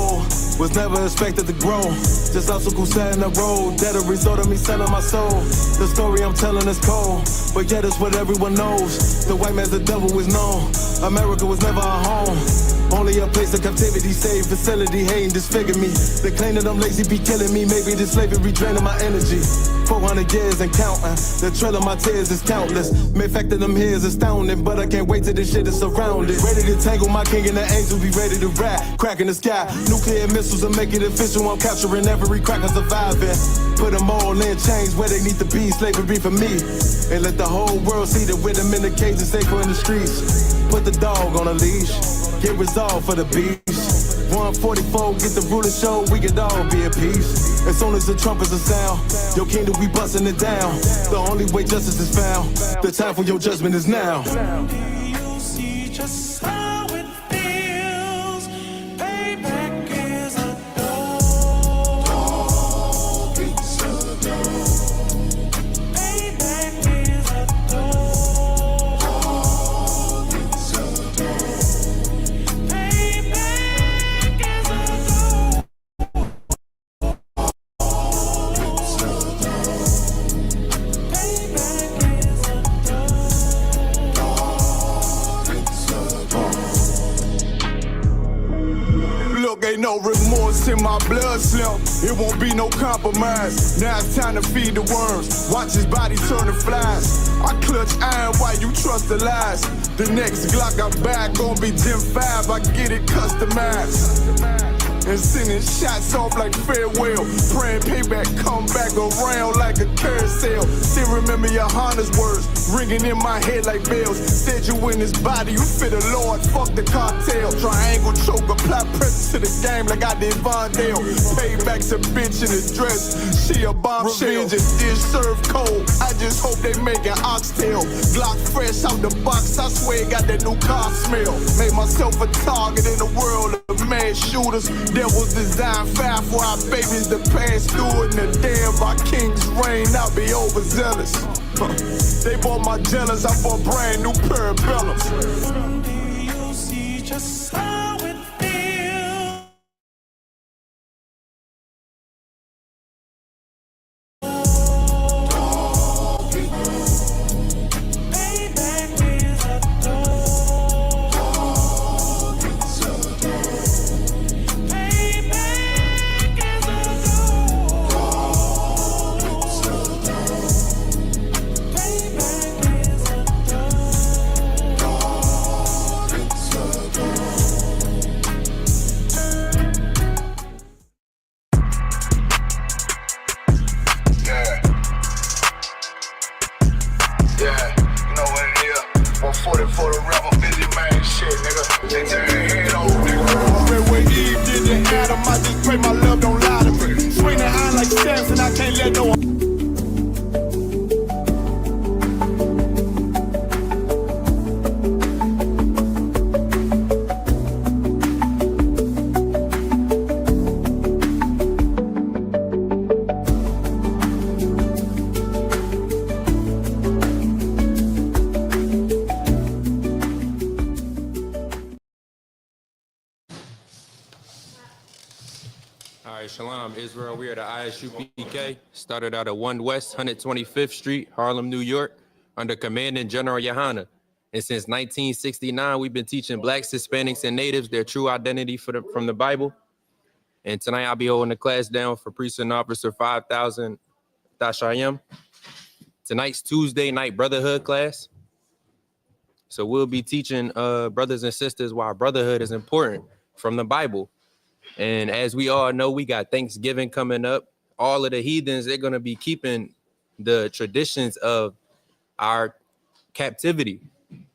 cold. Was never expected to grow. Just obstacle set in the road. That a result of me selling my soul. The story I'm telling is cold, but yet it's what everyone knows. The white man's the devil is known. America was never our home. Only a place of captivity, safe facility, hating disfigure me. They claim that I'm lazy, be killing me. Maybe this slavery draining my energy. 400 years and counting. The trail of my tears is countless. May fact that them here is astounding, but I can't wait till this shit is surrounded. Ready to tangle my king and the angel, be ready to rap. Crack in the sky, nuclear missiles and make it official. I'm capturing every crack and surviving. Put them all in chains where they need to be. Slavery for me. And let the whole world see that with them in the cage and safer in the streets. Put the dog on a leash. Get resolved for the beast. 144, get the ruler show, we could all be at peace. As soon as the trumpets are sound, your kingdom we busting it down. The only way justice is found, the time for your judgment is now. You see just how it feels. Payback is a dog. It's a dog. Payback is a dog. It's a dog. Payback is a dog. Look, ain't no remorse in my blood slump. It won't be no compromise. Now it's time to feed the worms. Watch his body turn to flies. I clutch iron while you trust the lies. The next Glock I buy gon' be Gen 5. I get it customized. And sending shots off like farewell. Praying payback come back around like a carousel. Still remember your Honda's words ringing in my head like bells. Said you in this body, you fit the Lord, fuck the cartel. Triangle choke, apply pressure to the game like I did Vondale. Payback's a bitch in a dress, she a bombshell. Revenge is dish served cold, I just hope they making oxtail. Glock fresh out the box, I swear it got that new car smell. Made myself a target in the world of mad shooters. Devils design fire for our babies to pass through. In the day of our king's reign, I'll be overzealous. They bought my jealous, I bought brand new parabellums. Do you see just how it feels? Payback is a dog. It's a dog. Payback is a dog. It's a dog. Payback is a dog. It's a dog. Yeah, you know what it is. 140 for the rapper, busy man, shit, nigga. They turn their head over, nigga. Already where Eve did to Adam, I just pray my love don't lie to me. Swing the iron like Samson, I can't let no. All right, Shalom, Israel. We are the ISUPK. Started out at 1 West 125th Street, Harlem, New York, under Commanding General Yohana. And since 1969, we've been teaching blacks, Hispanics, and natives their true identity from the Bible. And tonight I'll be holding the class down for Precinct Officer 5000 Dashayim. Tonight's Tuesday night brotherhood class. So we'll be teaching brothers and sisters why brotherhood is important from the Bible. And as we all know, we got Thanksgiving coming up. All of the heathens, they're going to be keeping the traditions of our captivity.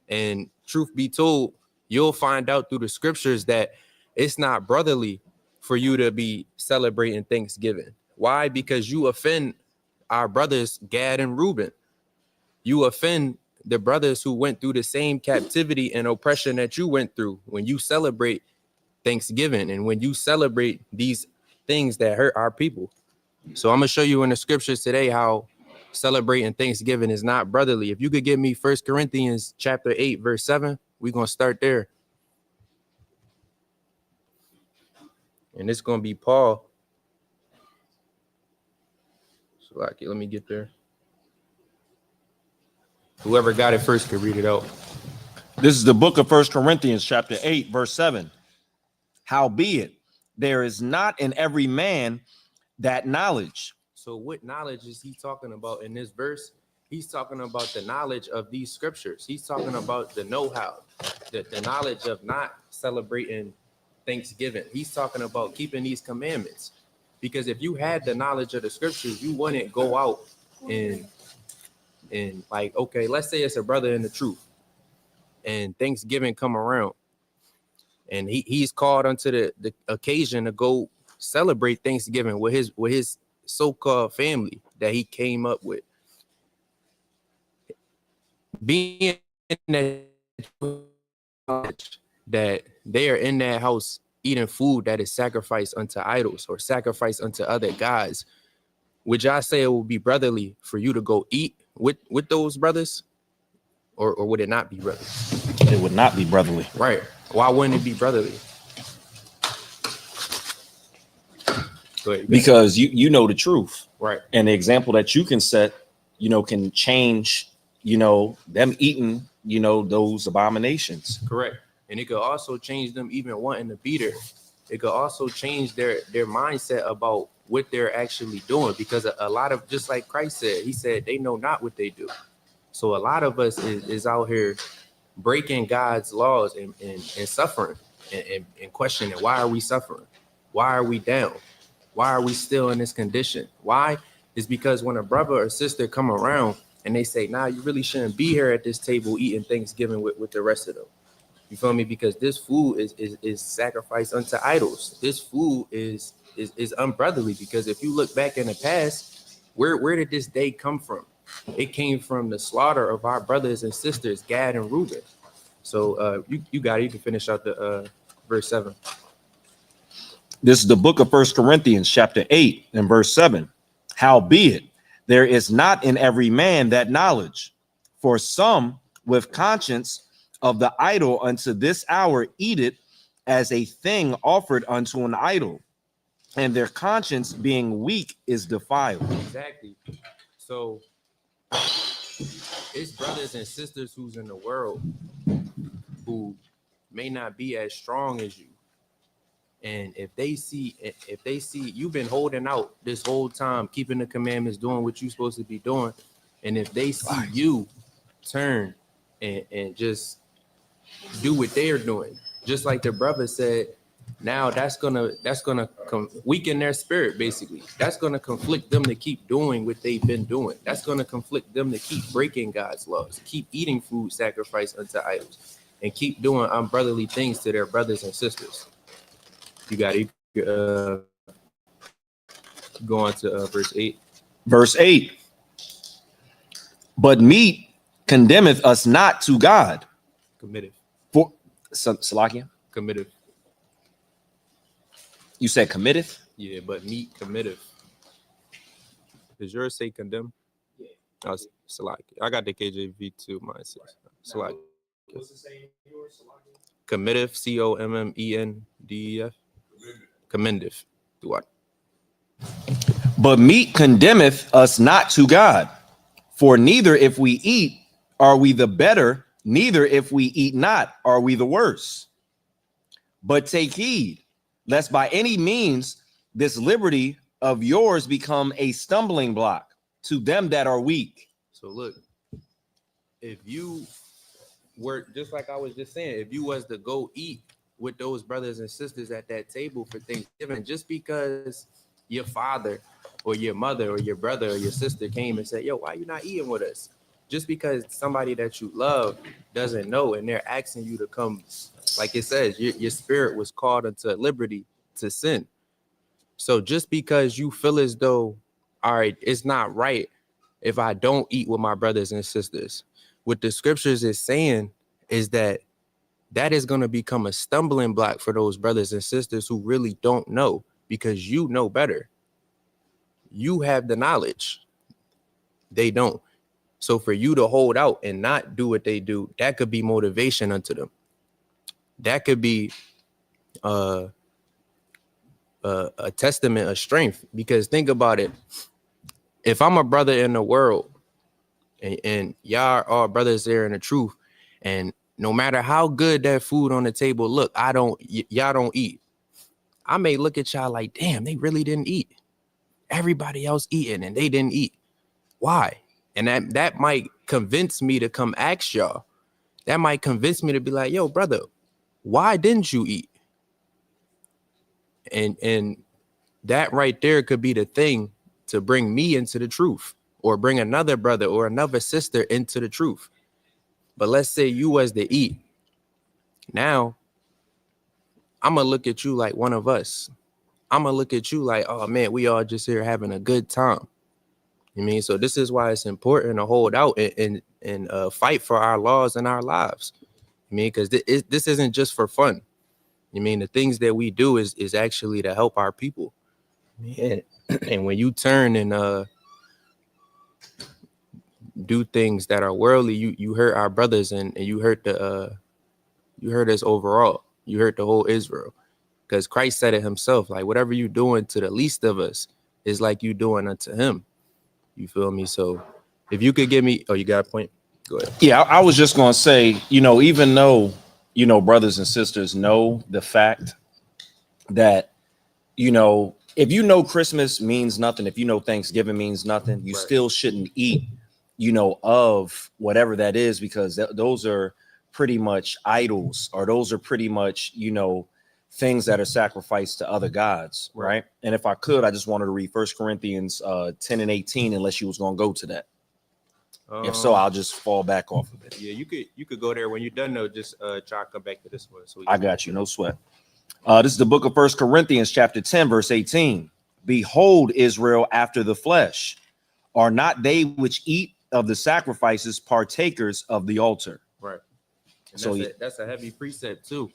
And truth be told, you'll find out through the scriptures that it's not brotherly for you to be celebrating Thanksgiving. Why? Because you offend our brothers, Gad and Reuben. You offend the brothers who went through the same captivity and oppression that you went through when you celebrate Thanksgiving and when you celebrate these things that hurt our people. So I'm going to show you in the scriptures today how celebrating Thanksgiving is not brotherly. If you could give me 1 Corinthians chapter 8, verse 7, we're going to start there. And it's going to be Paul. So like, let me get there. Whoever got it first could read it out. This is the book of 1 Corinthians, chapter 8, verse 7. Howbeit, there is not in every man that knowledge. So what knowledge is he talking about in this verse? He's talking about the knowledge of these scriptures. He's talking about the know-how, the knowledge of not celebrating Thanksgiving. He's talking about keeping these commandments. Because if you had the knowledge of the scriptures, you wouldn't go out and like, okay, let's say it's a brother in the truth and Thanksgiving come around and he's called onto the occasion to go celebrate Thanksgiving with his so-called family that he came up with. Being that they are in that house eating food that is sacrificed unto idols or sacrificed unto other gods, would y'all say it would be brotherly for you to go eat with those brothers, or would it not be brotherly? It would not be brotherly. Right. Why wouldn't it be brotherly? Go ahead. Because you know the truth. Right. And the example that you can set, can change, them eating, those abominations. Correct. And it could also change them even wanting to be there. It could also change their mindset about what they're actually doing, because a lot of, just like Christ said, he said they know not what they do. So a lot of us is out here breaking God's laws and suffering and questioning, why are we suffering? Why are we down? Why are we still in this condition? Why? It's because when a brother or sister come around and they say, nah, you really shouldn't be here at this table eating Thanksgiving with the rest of them. You feel me? Because this food is sacrificed unto idols. This food is unbrotherly, because if you look back in the past, where did this day come from? It came from the slaughter of our brothers and sisters, Gad and Reuben. So you got it. You can finish out the verse 7. This is the book of 1 Corinthians, chapter 8, and verse 7. Howbeit, there is not in every man that knowledge, for some with conscience of the idol unto this hour eat it as a thing offered unto an idol, and their conscience being weak is defiled. Exactly. So it's brothers and sisters who's in the world who may not be as strong as you. And if they see you've been holding out this whole time, keeping the commandments, doing what you're supposed to be doing, and if they see you turn and just do what they're doing, just like the brother said, now that's gonna weaken their spirit. Basically, that's gonna conflict them to keep doing what they've been doing. That's gonna conflict them to keep breaking God's laws, keep eating food sacrificed unto idols, and keep doing unbrotherly things to their brothers and sisters. You got it. Go on to verse 8. Verse 8. But meat condemneth us not to God. Committed. For Salakia? Committed. You said committeth? Yeah, but meat committed. Does yours say condemn? Yeah. Oh, Salakia. I got the KJV too. Mine says Salakia. What's it saying in yours, Salakia? Committed. COMMENDEF. Commendeth. Do what? But meat condemneth us not to God. For neither if we eat are we the better, neither if we eat not are we the worse. But take heed, lest by any means this liberty of yours become a stumbling block to them that are weak. So look, if you were, just like I was just saying, if you was to go eat with those brothers and sisters at that table for Thanksgiving, just because your father or your mother or your brother or your sister came and said, yo, why you not eating with us? Just because somebody that you love doesn't know and they're asking you to come, like it says, your spirit was called unto liberty to sin. So just because you feel as though, all right, it's not right if I don't eat with my brothers and sisters, what the scriptures is saying is that is going to become a stumbling block for those brothers and sisters who really don't know, because you know better. You have the knowledge. They don't. So for you to hold out and not do what they do, that could be motivation unto them. That could be a testament of strength. Because think about it. If I'm a brother in the world and y'all are all brothers there in the truth, and no matter how good that food on the table look, y'all don't eat. I may look at y'all like, damn, they really didn't eat. Everybody else eating and they didn't eat. Why? And that might convince me to come ask y'all. That might convince me to be like, yo, brother, why didn't you eat? And that right there could be the thing to bring me into the truth, or bring another brother or another sister into the truth. But let's say you was to eat. Now, I'm going to look at you like one of us. I'm going to look at you like, oh, man, we all just here having a good time. You mean? So this is why it's important to hold out and fight for our laws and our lives. I mean, because this isn't just for fun. You mean, the things that we do is actually to help our people. Yeah. And when you turn and do things that are worldly, you hurt our brothers and you hurt us overall. You hurt the whole Israel, because Christ said it himself, like whatever you doing to the least of us is like you doing unto him. You feel me? So if you could give me, oh, you got a point? Go ahead. Yeah, I was just going to say, even though, brothers and sisters know the fact that, if Christmas means nothing, if Thanksgiving means nothing, you still shouldn't eat, of whatever that is, because those are pretty much idols, or those are pretty much, things that are sacrificed to other gods, right? And if I could, I just wanted to read 1 Corinthians 10 and 18, unless you was going to go to that. If so, I'll just fall back off of it. Yeah, you could go there when you're done, though. Just try to come back to this one. So I got you, no sweat. This is the book of 1 Corinthians chapter 10, verse 18. Behold, Israel after the flesh, are not they which eat of the sacrifices partakers of the altar? Right. And So that's a heavy precept too.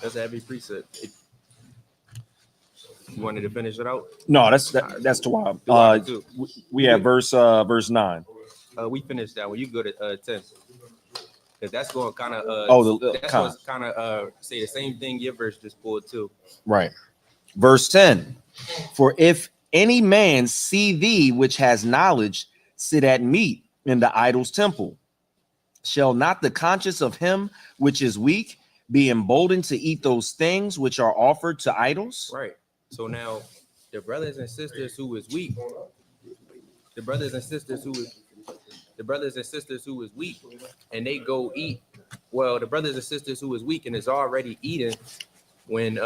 That's a heavy precept. You wanted to finish it out? No, that's too wild. We have verse 9. We finished that one. You go to 10. Because that's going to kind of that's going to kind of say the same thing your verse just pulled too. Right. Verse 10. For if any man see thee which has knowledge sit at meat in the idol's temple, shall not the conscience of him which is weak be emboldened to eat those things which are offered to idols? Right. So now the brothers and sisters who is weak, the brothers and sisters who is weak, and they go eat. Well, the brothers and sisters who is weak and is already eating, when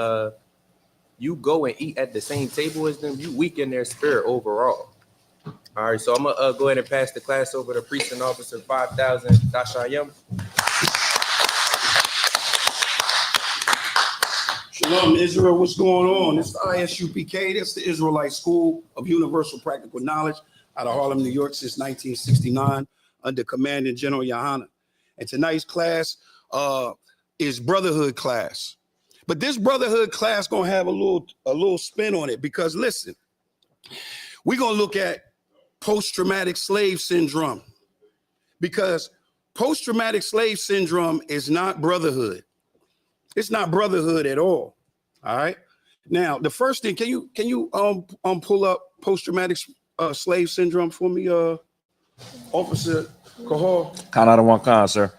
you go and eat at the same table as them, you weaken their spirit overall. All right, so I'm gonna go ahead and pass the class over to Priest and Officer 5000 Dashayam. Shalom, Israel. What's going on? It's the ISUPK. That's the Israelite School of Universal Practical Knowledge out of Harlem, New York, since 1969, under Commanding General Yohana. And tonight's class is brotherhood class. But this brotherhood class gonna have a little spin on it, because listen, we're gonna look at post-traumatic slave syndrome, because post-traumatic slave syndrome is not brotherhood. It's not brotherhood at all. All right. Now, the first thing, can you pull up post-traumatic slave syndrome for me, Officer Kahal? Kanada one kan, sir.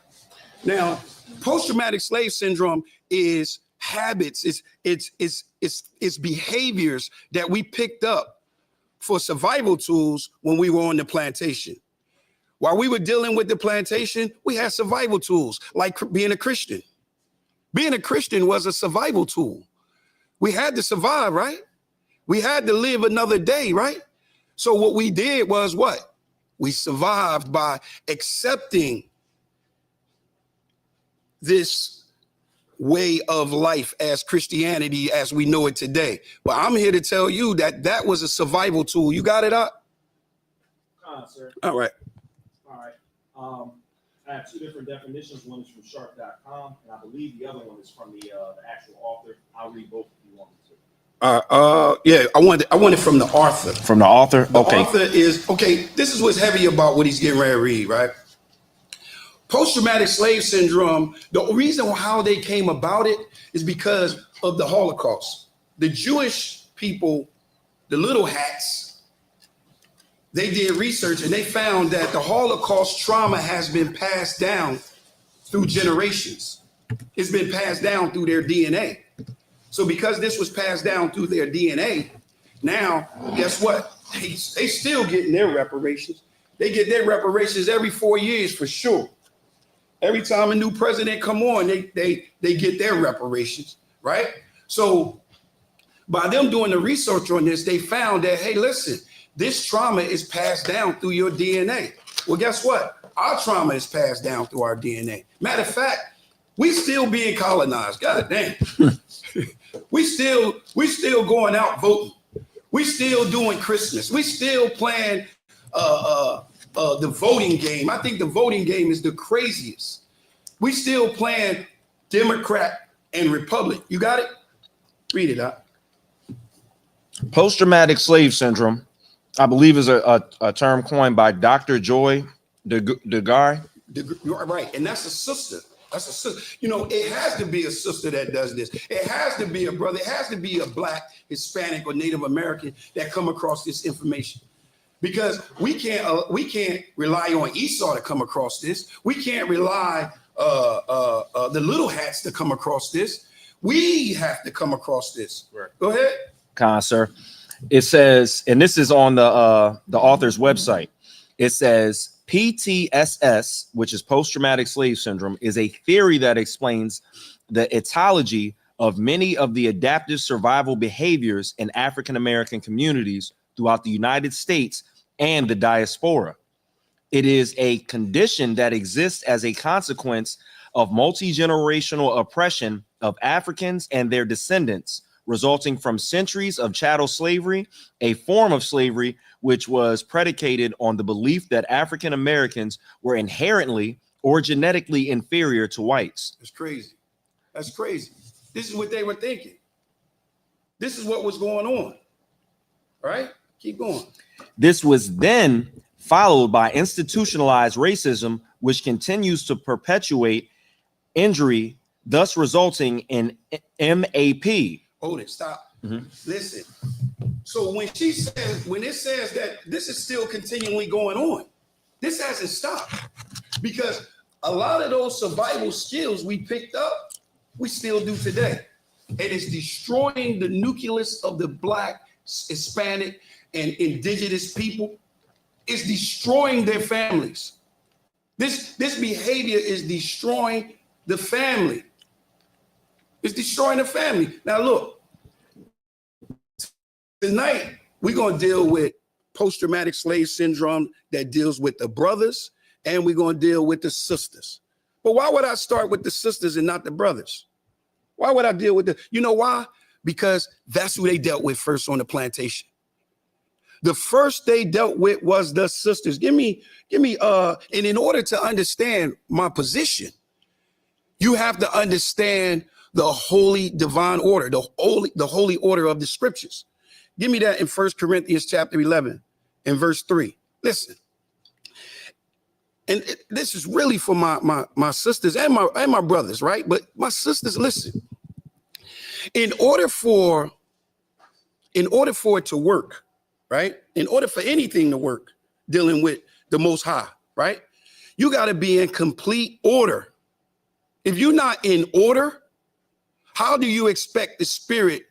Now, post-traumatic slave syndrome is habits, it's behaviors that we picked up for survival tools when we were on the plantation. While we were dealing with the plantation, we had survival tools, like being a Christian. Being a Christian was a survival tool. We had to survive, right? We had to live another day, right? So what we did was what? We survived by accepting this way of life as Christianity as we know it today. But I'm here to tell you that that was a survival tool. You got it up? Sir. All right. All right. I have two different definitions. One is from sharp.com, and I believe the other one is from the actual author. I'll read both if you want me to. Yeah, I want it from the author. From the author? The Okay. author is, okay, this is what's heavy about what he's getting ready to read, right? Post-traumatic slave syndrome, the reason how they came about it is because of the Holocaust. The Jewish people, the little hats, they did research and they found that the Holocaust trauma has been passed down through generations. It's been passed down through their DNA. So because this was passed down through their DNA, now, guess what? They still getting their reparations. They get their reparations every 4 years for sure. Every time a new president come on, they get their reparations, right? So by them doing the research on this, they found that, hey, listen, this trauma is passed down through your DNA. Well, guess what? Our trauma is passed down through our DNA. Matter of fact, we still being colonized. God damn. we still going out voting. We still doing Christmas. We still playing the voting game. I think the voting game is the craziest. We still playing Democrat and Republic. You got it? Read it out. Post-traumatic slave syndrome, I believe, is a term coined by Dr. Joy DeGar. Right, and that's a sister. That's a sister. You know, it has to be a sister that does this. It has to be a brother. It has to be a Black, Hispanic, or Native American that come across this information. Because we can't rely on Esau to come across this. We can't rely the little hats to come across this. We have to come across this. Right. Go ahead. Sir. It says, and this is on the author's website. It says PTSS, which is post-traumatic slave syndrome, is a theory that explains the etiology of many of the adaptive survival behaviors in African-American communities throughout the United States and the diaspora. It is a condition that exists as a consequence of multi-generational oppression of Africans and their descendants, resulting from centuries of chattel slavery, a form of slavery which was predicated on the belief that African Americans were inherently or genetically inferior to whites. That's crazy. That's crazy. This is what they were thinking. This is what was going on. All right? Keep going. This was then followed by institutionalized racism, which continues to perpetuate injury, thus resulting in MAP. Hold it, stop. Listen. So when it says that this is still continually going on, this hasn't stopped. Because a lot of those survival skills we picked up, we still do today. It is destroying the nucleus of the Black, Hispanic, and indigenous people. It's destroying their families. This behavior is destroying the family. It's destroying the family. Now look, tonight we're going to deal with post-traumatic slave syndrome that deals with the brothers, and we're going to deal with the sisters. But why would I start with the sisters and not the brothers? Why would I deal with you know why? Because that's who they dealt with first on the plantation. The first they dealt with was the sisters. And in order to understand my position, you have to understand the holy divine order, the holy order of the scriptures. Give me that in 1 Corinthians chapter 11 and verse 3. Listen. And this is really for my sisters and my brothers, right? But my sisters, listen. In order for it to work, right? In order for anything to work dealing with the Most High, right? You got to be in complete order. If you're not in order, how do you expect the spirit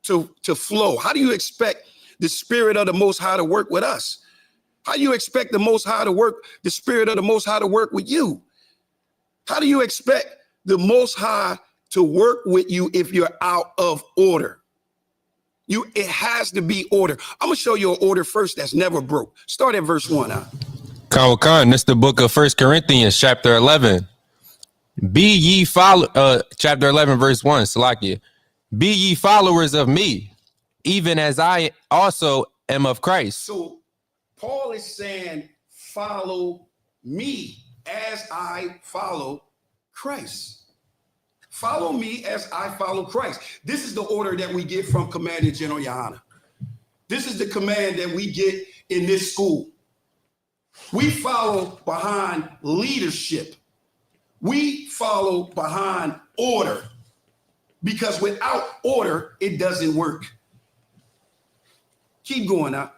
to flow? How do you expect the spirit of the Most High to work with us? How do you expect the Most High to work, the spirit of the Most High to work with you? How do you expect the Most High to work with you if you're out of order? It has to be order. I'm gonna show you an order first that's never broke. Start at verse 1. Khan, this is the book of 1 Corinthians, chapter 11. Be ye chapter 11, verse 1, Salakia. Be ye followers of me, even as I also am of Christ. So Paul is saying, follow me as I follow Christ. Follow me as I follow Christ. This is the order that we get from Commander General Yohana. This is the command that we get in this school. We follow behind leadership. We follow behind order. Because without order, it doesn't work. Keep going now.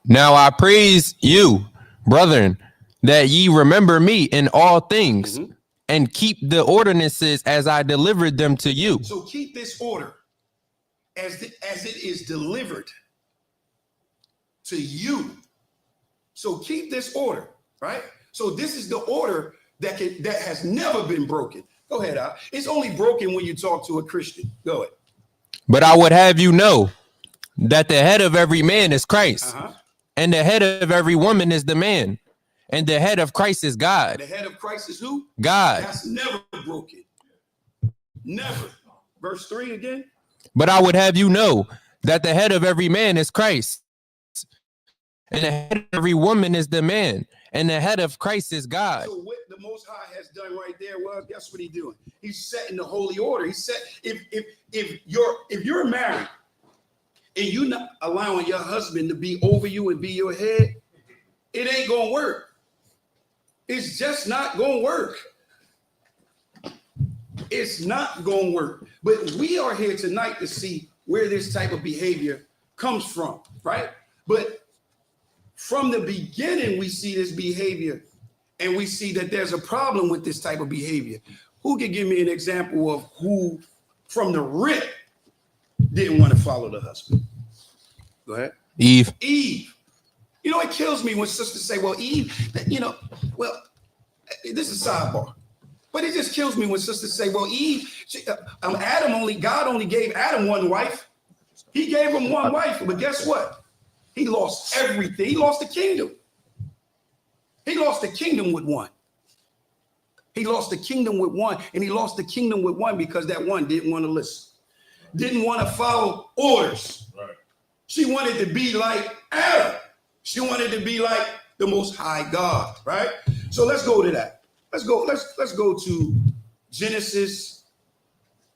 Now I praise you, brethren, that ye remember me in all things and keep the ordinances as I delivered them to you. So keep this order as it is delivered to you. So keep this order, right? So this is the order that has never been broken. Go ahead, Al. It's only broken when you talk to a Christian. Go ahead. But I would have you know that the head of every man is Christ, and the head of every woman is the man, and the head of Christ is God. The head of Christ is who? God. That's never broken. Never. Verse 3 again. But I would have you know that the head of every man is Christ, and the head of every woman is the man, and the head of Christ is God. So what the Most High has done right there, well, guess what he's doing? He's setting the holy order. He said, if you're married and you're not allowing your husband to be over you and be your head, it ain't gonna work. It's just not gonna work. It's not gonna work. But we are here tonight to see where this type of behavior comes from, right? But from the beginning, we see this behavior and we see that there's a problem with this type of behavior. Who can give me an example of who from the rip didn't want to follow the husband? Go ahead. Eve. Eve. You know, it kills me when sisters say, well, Eve, you know, well, this is a sidebar. But it just kills me when sisters say, well, Eve, God only gave Adam one wife. He gave him one wife, but guess what? He lost everything. He lost the kingdom. He lost the kingdom with one. He lost the kingdom with one, and he lost the kingdom with one because that one didn't want to listen, didn't want to follow orders. Right. She wanted to be like Adam. She wanted to be like the Most High God, right? So let's go to that. Let's go to Genesis.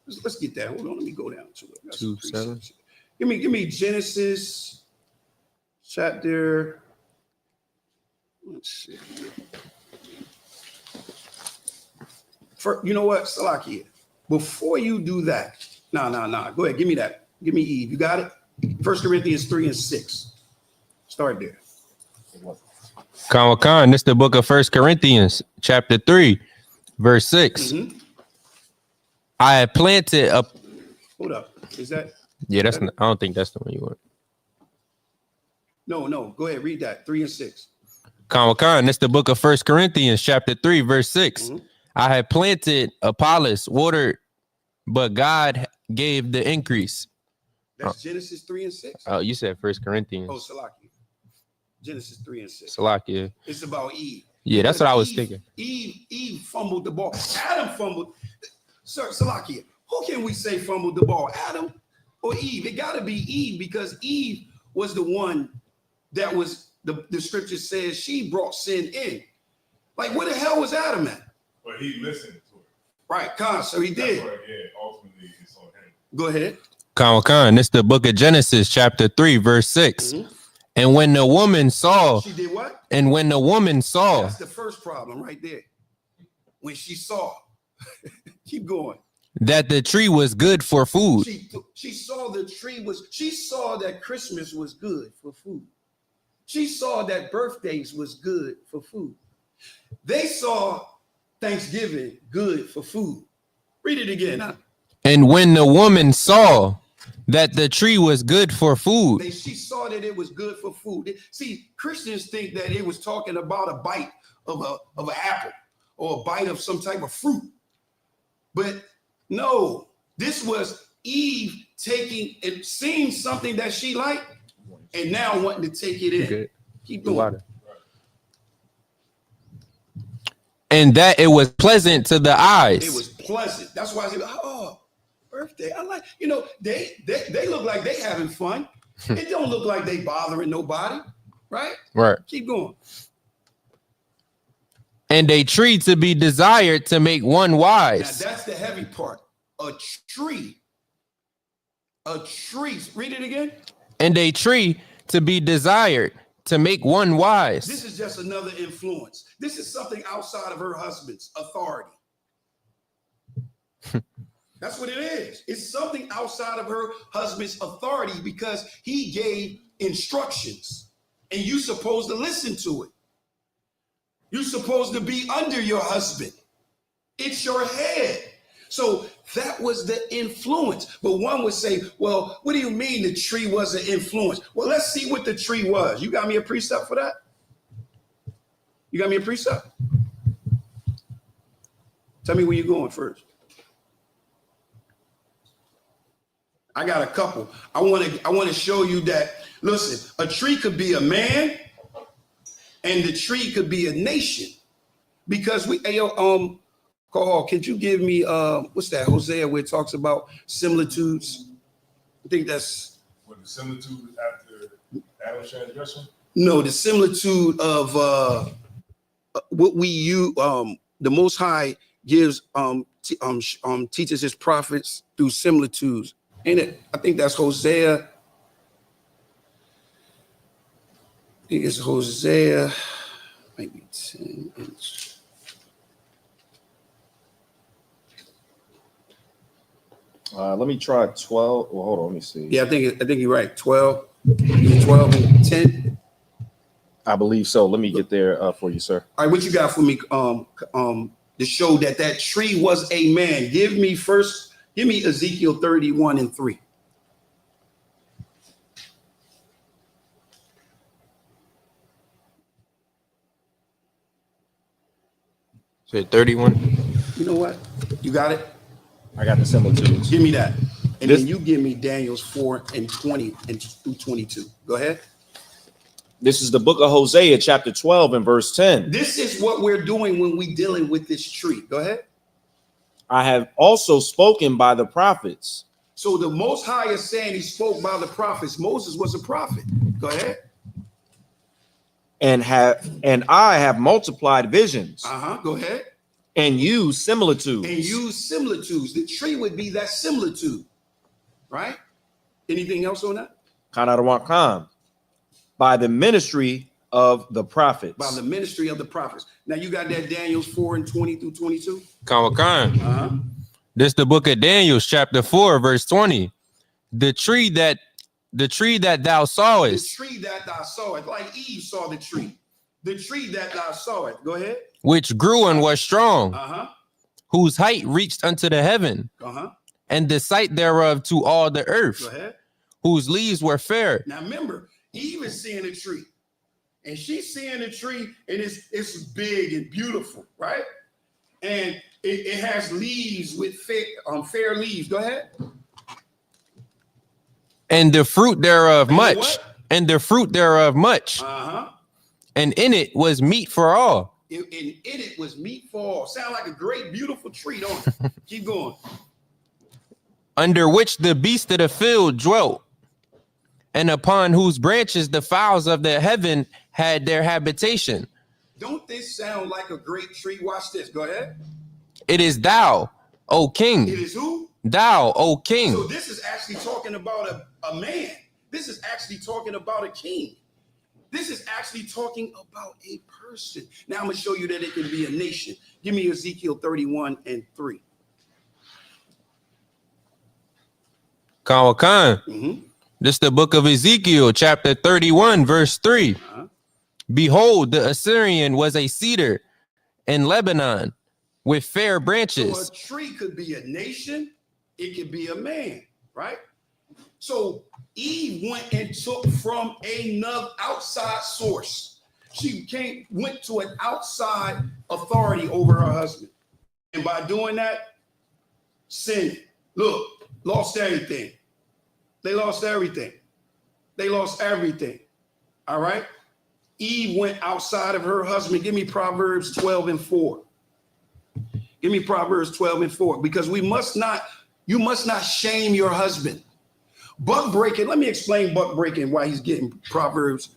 Let's get that. Hold on, let me go down to it. 2:7. Give me Genesis chapter. Let's see. You know what, Salakia? Before you do that, no. Go ahead, give me that. Give me Eve. You got it? 1 Corinthians 3 and 6. Start there. Khan, this is the book of 1 Corinthians, chapter 3, verse 6. I have planted a. Hold up. Is that? Yeah, that's. Not, I don't think that's the one you want. No. Go ahead. Read that. 3 and 6. Khan, this is the book of 1 Corinthians, chapter 3, verse 6. I have planted Apollos, watered, but God gave the increase. That's Genesis 3 and 6. Oh, you said 1 Corinthians. Oh, Salakia. Genesis 3 and 6. Salakia. It's about Eve. Yeah, that's what I was thinking. Eve fumbled the ball. Adam fumbled. Sir, Salakia, who can we say fumbled the ball? Adam or Eve? It got to be Eve because Eve was the one that was, the scripture says she brought sin in. Like, where the hell was Adam at? But he listened to it. Right, so he did. Right, yeah, ultimately it's on him. Go ahead. Khan, this is the book of Genesis, chapter 3, verse 6. And when the woman saw, she did what? And when the woman saw, that's the first problem right there. When she saw, keep going. That the tree was good for food. She saw she saw that Christmas was good for food. She saw that birthdays was good for food. They saw Thanksgiving good for food. Read it again. Huh? And when the woman saw that the tree was good for food. She saw that it was good for food. See, Christians think that it was talking about a bite of an apple or a bite of some type of fruit. But no, this was Eve taking and seeing something that she liked and now wanting to take it in. Good. Keep going. And that it was pleasant to the eyes. It was pleasant. That's why I said, oh, birthday. I like, they look like they having fun. It don't look like they bothering nobody, right? Right. Keep going. And a tree to be desired to make one wise. Now that's the heavy part. A tree. Read it again. And a tree to be desired to make one wise. This is just another influence. This is something outside of her husband's authority. That's what it is. It's something outside of her husband's authority because he gave instructions and you're supposed to listen to it. You're supposed to be under your husband. It's your head. So that was the influence. But one would say, well, what do you mean the tree was an influence? Well, let's see what the tree was. You got me a precept for that? You got me a precept? Tell me where you're going first. I got a couple. I want to show you that, listen, a tree could be a man and the tree could be a nation. Because Carl, could you give me what's that, Hosea, where it talks about similitudes? I think that's What, the similitude after Adam's transgression? no, the similitude of what we use. The Most High gives teaches his prophets through similitudes. Ain't it? I think that's Hosea. I think it's Hosea, maybe 10 inch. Let me try 12. Well, hold on, let me see. Yeah, I think you're right. 12 and 10. I believe so. Let me get there for you, sir. All right, what you got for me? To show that tree was a man. Give me Ezekiel 31:3. Say 31. You know what? You got it? I got the similitudes. Give me that. And This- then you give me Daniel's 4:20 and through 22. Go ahead. This is the book of Hosea, chapter 12 and verse 10. This is what we're doing when we dealing with this tree. Go ahead. I have also spoken by the prophets. So the Most High is saying he spoke by the prophets. Moses was a prophet. Go ahead. And I have multiplied visions Go ahead. and used similitudes. And use similitudes. The tree would be that similitude, right? Anything else on that? Kanarawakan, by the ministry of the prophets. By the ministry of the prophets. Now you got that Daniel's 4:20 through 22. Kawakan. This the book of Daniel, chapter 4, verse 20. The tree that thou The sawest, tree that thou sawest, like Eve saw the tree. The tree that thou sawest. Go ahead. which grew and was strong, Uh-huh. whose height reached unto the heaven, Uh-huh. and the sight thereof to all the Go earth, ahead. whose leaves were fair. Now remember, Eve is seeing a tree. And she's seeing a tree, and it's big and beautiful, right? And it has leaves with fair leaves. Go ahead. And the fruit thereof And much, what? and the fruit thereof much, Uh-huh. and in it was meat for all. And in it was meat for all. Sound like a great, beautiful tree, don't it? Keep going. Under which the beasts of the field dwelt, and upon whose branches the fowls of the heaven had their habitation. Don't this sound like a great tree? Watch this. Go ahead. It is thou, O It king, is who? thou, O king. So this is actually talking about a man. This is actually talking about a king. This is actually talking about a person. Now I'm going to show you that it can be a nation. Give me Ezekiel 31:3. Kawakan. Mm-hmm. This the book of Ezekiel, chapter 31, verse 3. Uh-huh. Behold, the Assyrian was a cedar in Lebanon with fair So branches. a tree could be a nation. It could be a man, right? So Eve went and took from another outside source. She went to an outside authority over her husband. And by doing that, sinned. Look, lost everything. They lost everything. They lost everything. All right? Eve went outside of her husband. Give me Proverbs 12:4. Give me Proverbs 12:4. Because you must not shame your husband. Buck breaking, let me explain buck breaking, why he's getting Proverbs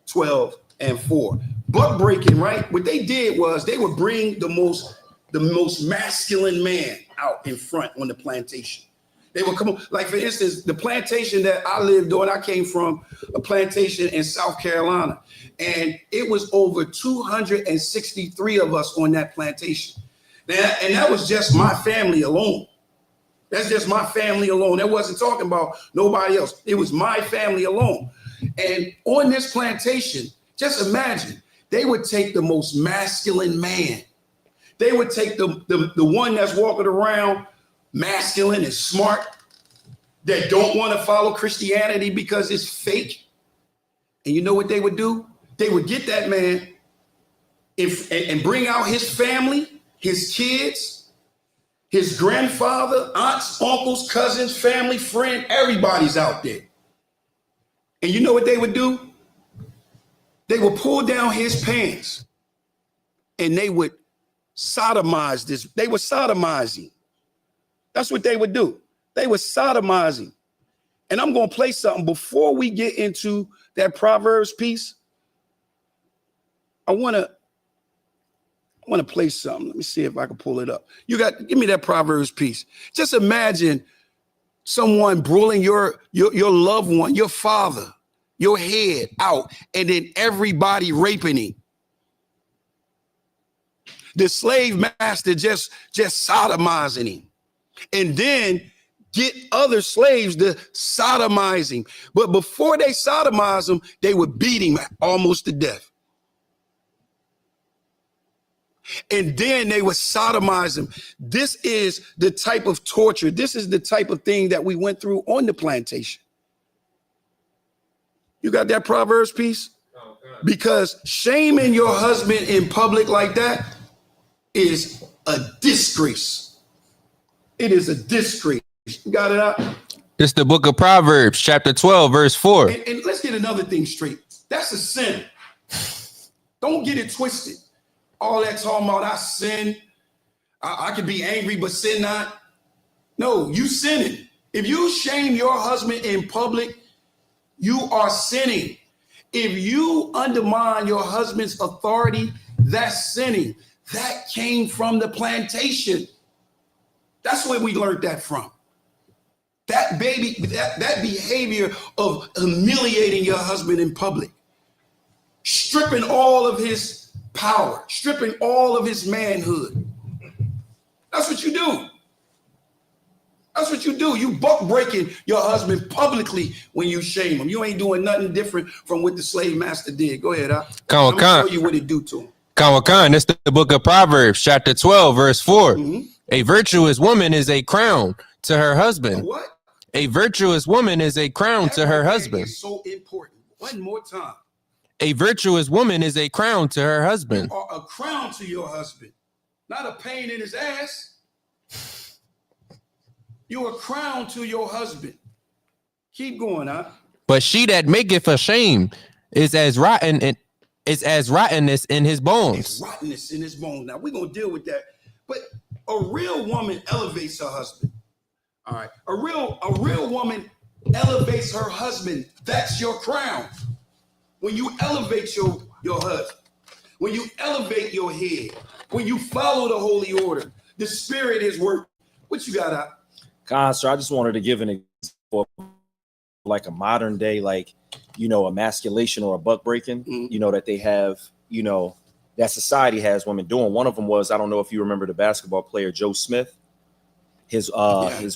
12:4. Buck breaking, right? What they did was they would bring the most masculine man out in front on the plantation. They would come on, like for instance, the plantation that I lived on, I came from a plantation in South Carolina, and it was over 263 of us on that plantation. And that was just my family alone. That's just my family alone. That wasn't talking about nobody else. It was my family alone. And on this plantation, just imagine, they would take the most masculine man. They would take the one that's walking around masculine and smart, that don't want to follow Christianity because it's fake. And you know what they would do? They would get that man and bring out his family, his kids, his grandfather, aunts, uncles, cousins, family, friend, everybody's out there. And you know what they would do? They would pull down his pants and they would sodomize this. They would sodomize him. That's what they would do. They would sodomize him. And I'm going to play something before we get into that Proverbs piece. I want to play something. Let me see if I can pull it up. Give me that Proverbs piece. Just imagine someone brawling your loved one, your father, your head out, and then everybody raping him. The slave master just sodomizing him. And then get other slaves to sodomize him. But before they sodomize him, they would beat him almost to death. And then they would sodomize him. This is the type of torture. This is the type of thing that we went through on the plantation. You got that Proverbs piece? Because shaming your husband in public like that is a disgrace. It is a disgrace. You got it out? It's the book of Proverbs, chapter 12, verse 4. And let's get another thing straight. That's a sin. Don't get it twisted. All that talking about I sin. I can be angry, but sin not. No, you sinning. If you shame your husband in public, you are sinning. If you undermine your husband's authority, that's sinning. That came from the plantation. That's where we learned that from. That behavior of humiliating your husband in public, stripping all of his power, stripping all of his manhood. That's what you do. That's what you do. You buck breaking your husband publicly when you shame him. You ain't doing nothing different from what the slave master did. Go ahead, I'm gonna show you what it do to him. Kawakan, that's the book of Proverbs, chapter 12, verse 4. Mm-hmm. A virtuous woman is a crown to her husband. What? A virtuous woman is a crown that to her husband. Is so important. One more time. A virtuous woman is a crown to her husband. You are a crown to your husband, not a pain in his ass. You're a crown to your husband. Keep going, huh? But she that maketh ashamed is as rotten and is as rottenness in his bones. It's rottenness in his bones. Now we're gonna deal with that. But a real woman elevates her husband. All right. A real woman elevates her husband. That's your crown. When you elevate your husband, when you elevate your head, when you follow the holy order, the spirit is working. What you got out? Sir, I just wanted to give an example of like a modern day, like, emasculation or a buck breaking, that they have, that society has women doing. One of them was, I don't know if you remember the basketball player, Joe Smith. His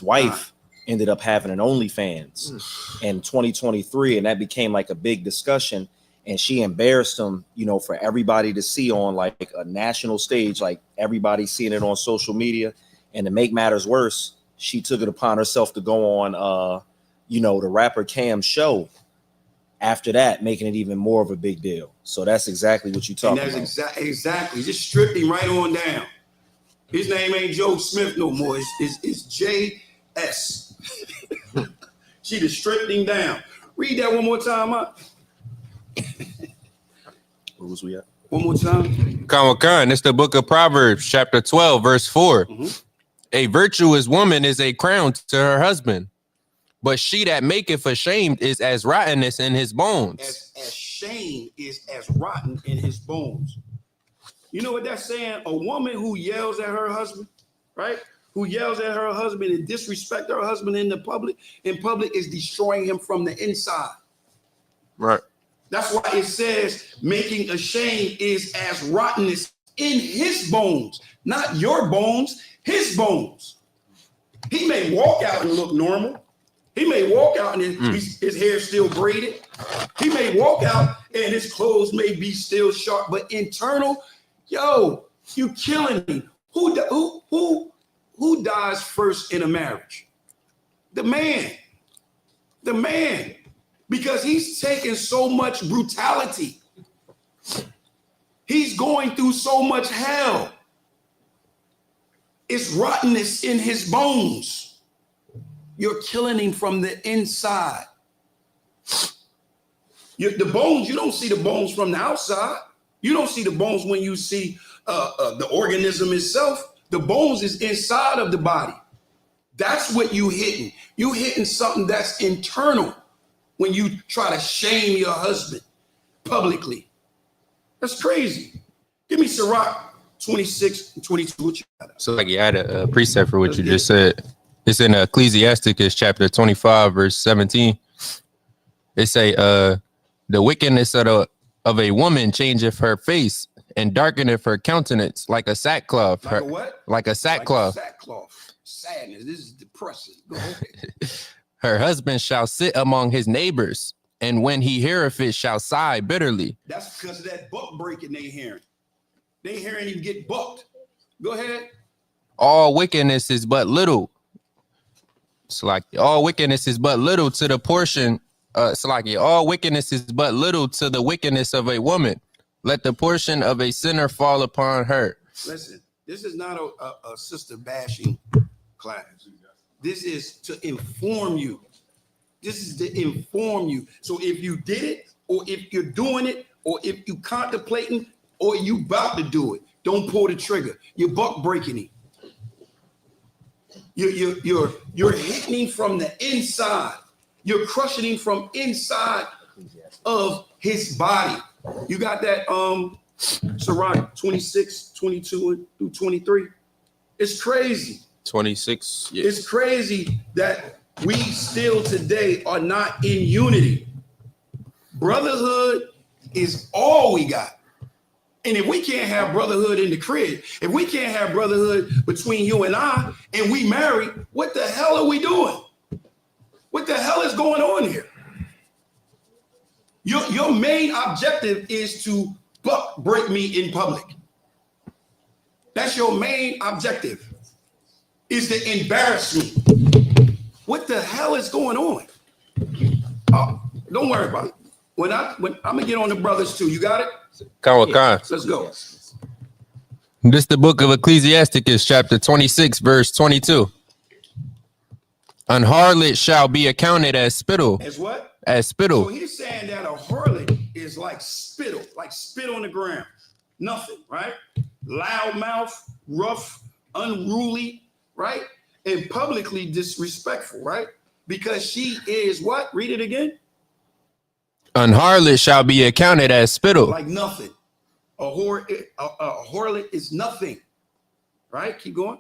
wife ended up having an OnlyFans in 2023. And that became like a big discussion. And she embarrassed him, for everybody to see on like a national stage, like everybody seeing it on social media. And to make matters worse, she took it upon herself to go on, the rapper Cam's show. After that, making it even more of a big deal. So that's exactly what you're talking about. Exactly. Just stripped him right on down. His name ain't Joe Smith no more. It's J.S. She just stripped him down. Read that one more time, huh? Where was we at? One more time. Kawakan, it's the book of Proverbs, chapter 12, verse 4. Mm-hmm. A virtuous woman is a crown to her husband, but she that maketh ashamed is as rottenness in his bones. As shame is as rotten in his bones. You know what that's saying? A woman who yells at her husband, right? Who yells at her husband and disrespect her husband in public is destroying him from the inside. Right. That's why it says making ashamed is as rottenness in his bones, not your bones, his bones. He may walk out and look normal. He may walk out and his hair still braided. He may walk out and his clothes may be still sharp, but internal, yo, you killing me. Who dies first in a marriage? The man. The man. Because he's taking so much brutality. He's going through so much hell. It's rottenness in his bones. You're killing him from the inside. The bones, you don't see the bones from the outside. You don't see the bones when you see the organism itself. The bones is inside of the body. That's what you hitting. You hitting something that's internal when you try to shame your husband publicly. That's crazy. Give me Sirach 26 and 22. What you got? So like you had a precept for what you just said. It's in Ecclesiasticus chapter 25, verse 17. It say, the wickedness of a woman changeth her face and darkeneth her countenance like a sackcloth. Like a what? Like a sackcloth. Like a sackcloth. Sadness. This is depressing. Go ahead. Her husband shall sit among his neighbors, and when he heareth it, shall sigh bitterly. That's because of that buck breaking they hearing. They hearing him get bucked. Go ahead. All wickedness is but little. It's like all wickedness is but little to the portion. It's like all wickedness is but little to the wickedness of a woman. Let the portion of a sinner fall upon her. Listen, this is not a sister bashing class. This is to inform you. This is to inform you. So if you did it, or if you're doing it, or if you contemplating, or you about to do it, don't pull the trigger. You're buck breaking him. You're hitting him from the inside. You're crushing him from inside of his body. You got that Sirach 26, 22 through 23. It's crazy. 26. Yeah. It's crazy that we still today are not in unity. Brotherhood is all we got. And if we can't have brotherhood in the crib, if we can't have brotherhood between you and I, and we married, what the hell are we doing? What the hell is going on here? Your main objective is to buck break me in public. That's your main objective, is to embarrass me. What the hell is going on? Oh, don't worry about it. When I'm gonna get on the brothers too. You got it? Let's go. This is the book of Ecclesiasticus, chapter 26, verse 22. An harlot shall be accounted as spittle. As what? As spittle. So he's saying that a harlot is like spittle, like spit on the ground. Nothing, right? Loud mouth, rough, unruly, right? And publicly disrespectful, right? Because she is what? Read it again. An harlot shall be accounted as spittle. Like nothing. A harlot is nothing, right? Keep going.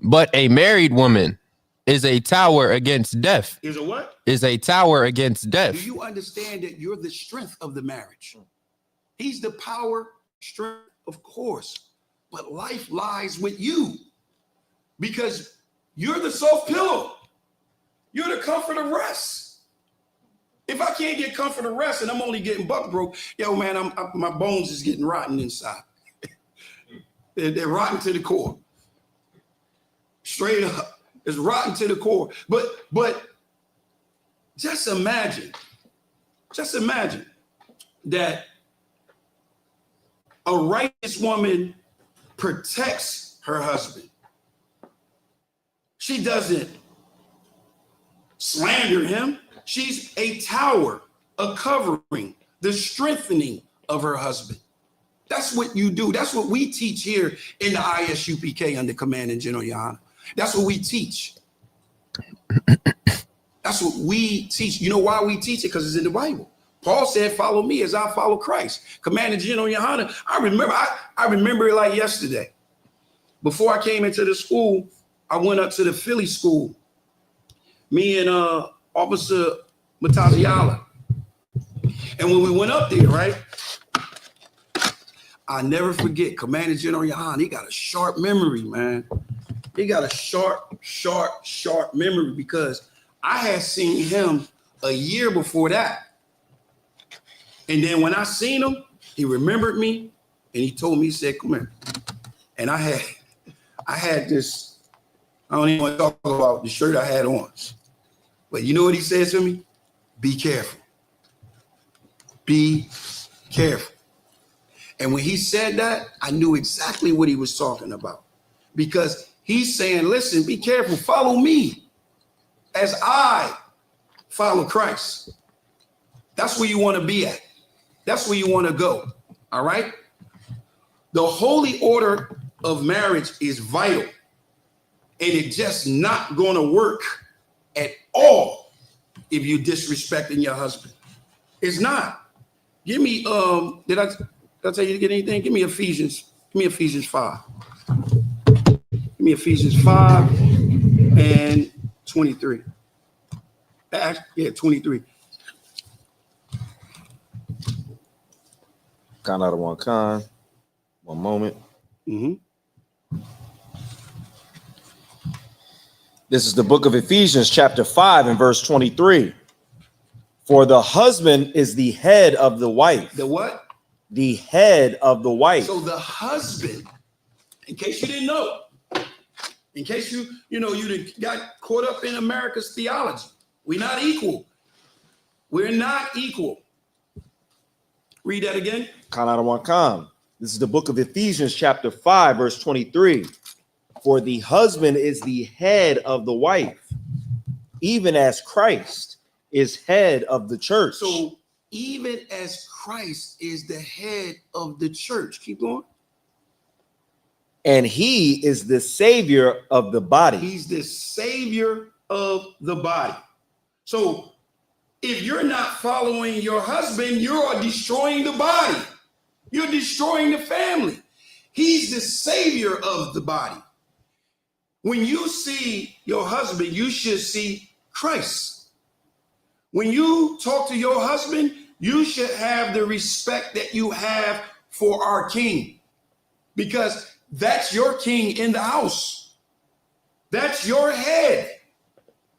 But a married woman is a tower against death. Is a what? Is a tower against death. Do you understand that you're the strength of the marriage? He's the power, strength, of course. But life lies with you because you're the soft pillow. You're the comfort of rest. If I can't get comfort of rest and I'm only getting buck broke, yo, man, my bones is getting rotten inside. They're rotten to the core. Straight up. It's rotten to the core. But just imagine that a righteous woman protects her husband. She doesn't slander him. She's a tower, a covering, the strengthening of her husband. That's what you do. That's what we teach here in the ISUPK under Commanding General Yohana. That's what we teach. That's what we teach. You know why we teach it? Because it's in the Bible. Paul said, follow me as I follow Christ. Commanding General Yohana. I remember it like yesterday. Before I came into the school, I went up to the Philly school. Me and Officer Mataziala. And when we went up there, right? I never forget Commanding General Yohana. He got a sharp memory, man. He got a sharp memory because I had seen him a year before that. And then when I seen him, he remembered me and he told me, he said, come here. And I had this, I don't even want to talk about the shirt I had on. But you know what he said to me? Be careful. Be careful. And when he said that, I knew exactly what he was talking about. Because he's saying, listen, be careful, follow me as I follow Christ. That's where you want to be at. That's where you want to go. All right. The holy order of marriage is vital. And it's just not going to work at all if you're disrespecting your husband. It's not. Give me, did I tell you to get anything? Give me Ephesians 5. Give me Ephesians 5 and 23. Yeah, 23. Con out of one con. One moment. This is the book of Ephesians, chapter 5 and verse 23. For the husband is the head of the wife. The what? The head of the wife. So the husband, in case you didn't know, in case you got caught up in America's theology, we're not equal. We're not equal. Read that again. Con out of one con. This is the book of Ephesians, chapter 5, verse 23. For the husband is the head of the wife, even as Christ is head of the church. So even as Christ is the head of the church, keep going. And he is the savior of the body. He's the savior of the body. So if you're not following your husband, you are destroying the body. You're destroying the family. He's the savior of the body. When you see your husband, you should see Christ. When you talk to your husband, you should have the respect that you have for our king, because that's your king in the house. That's your head.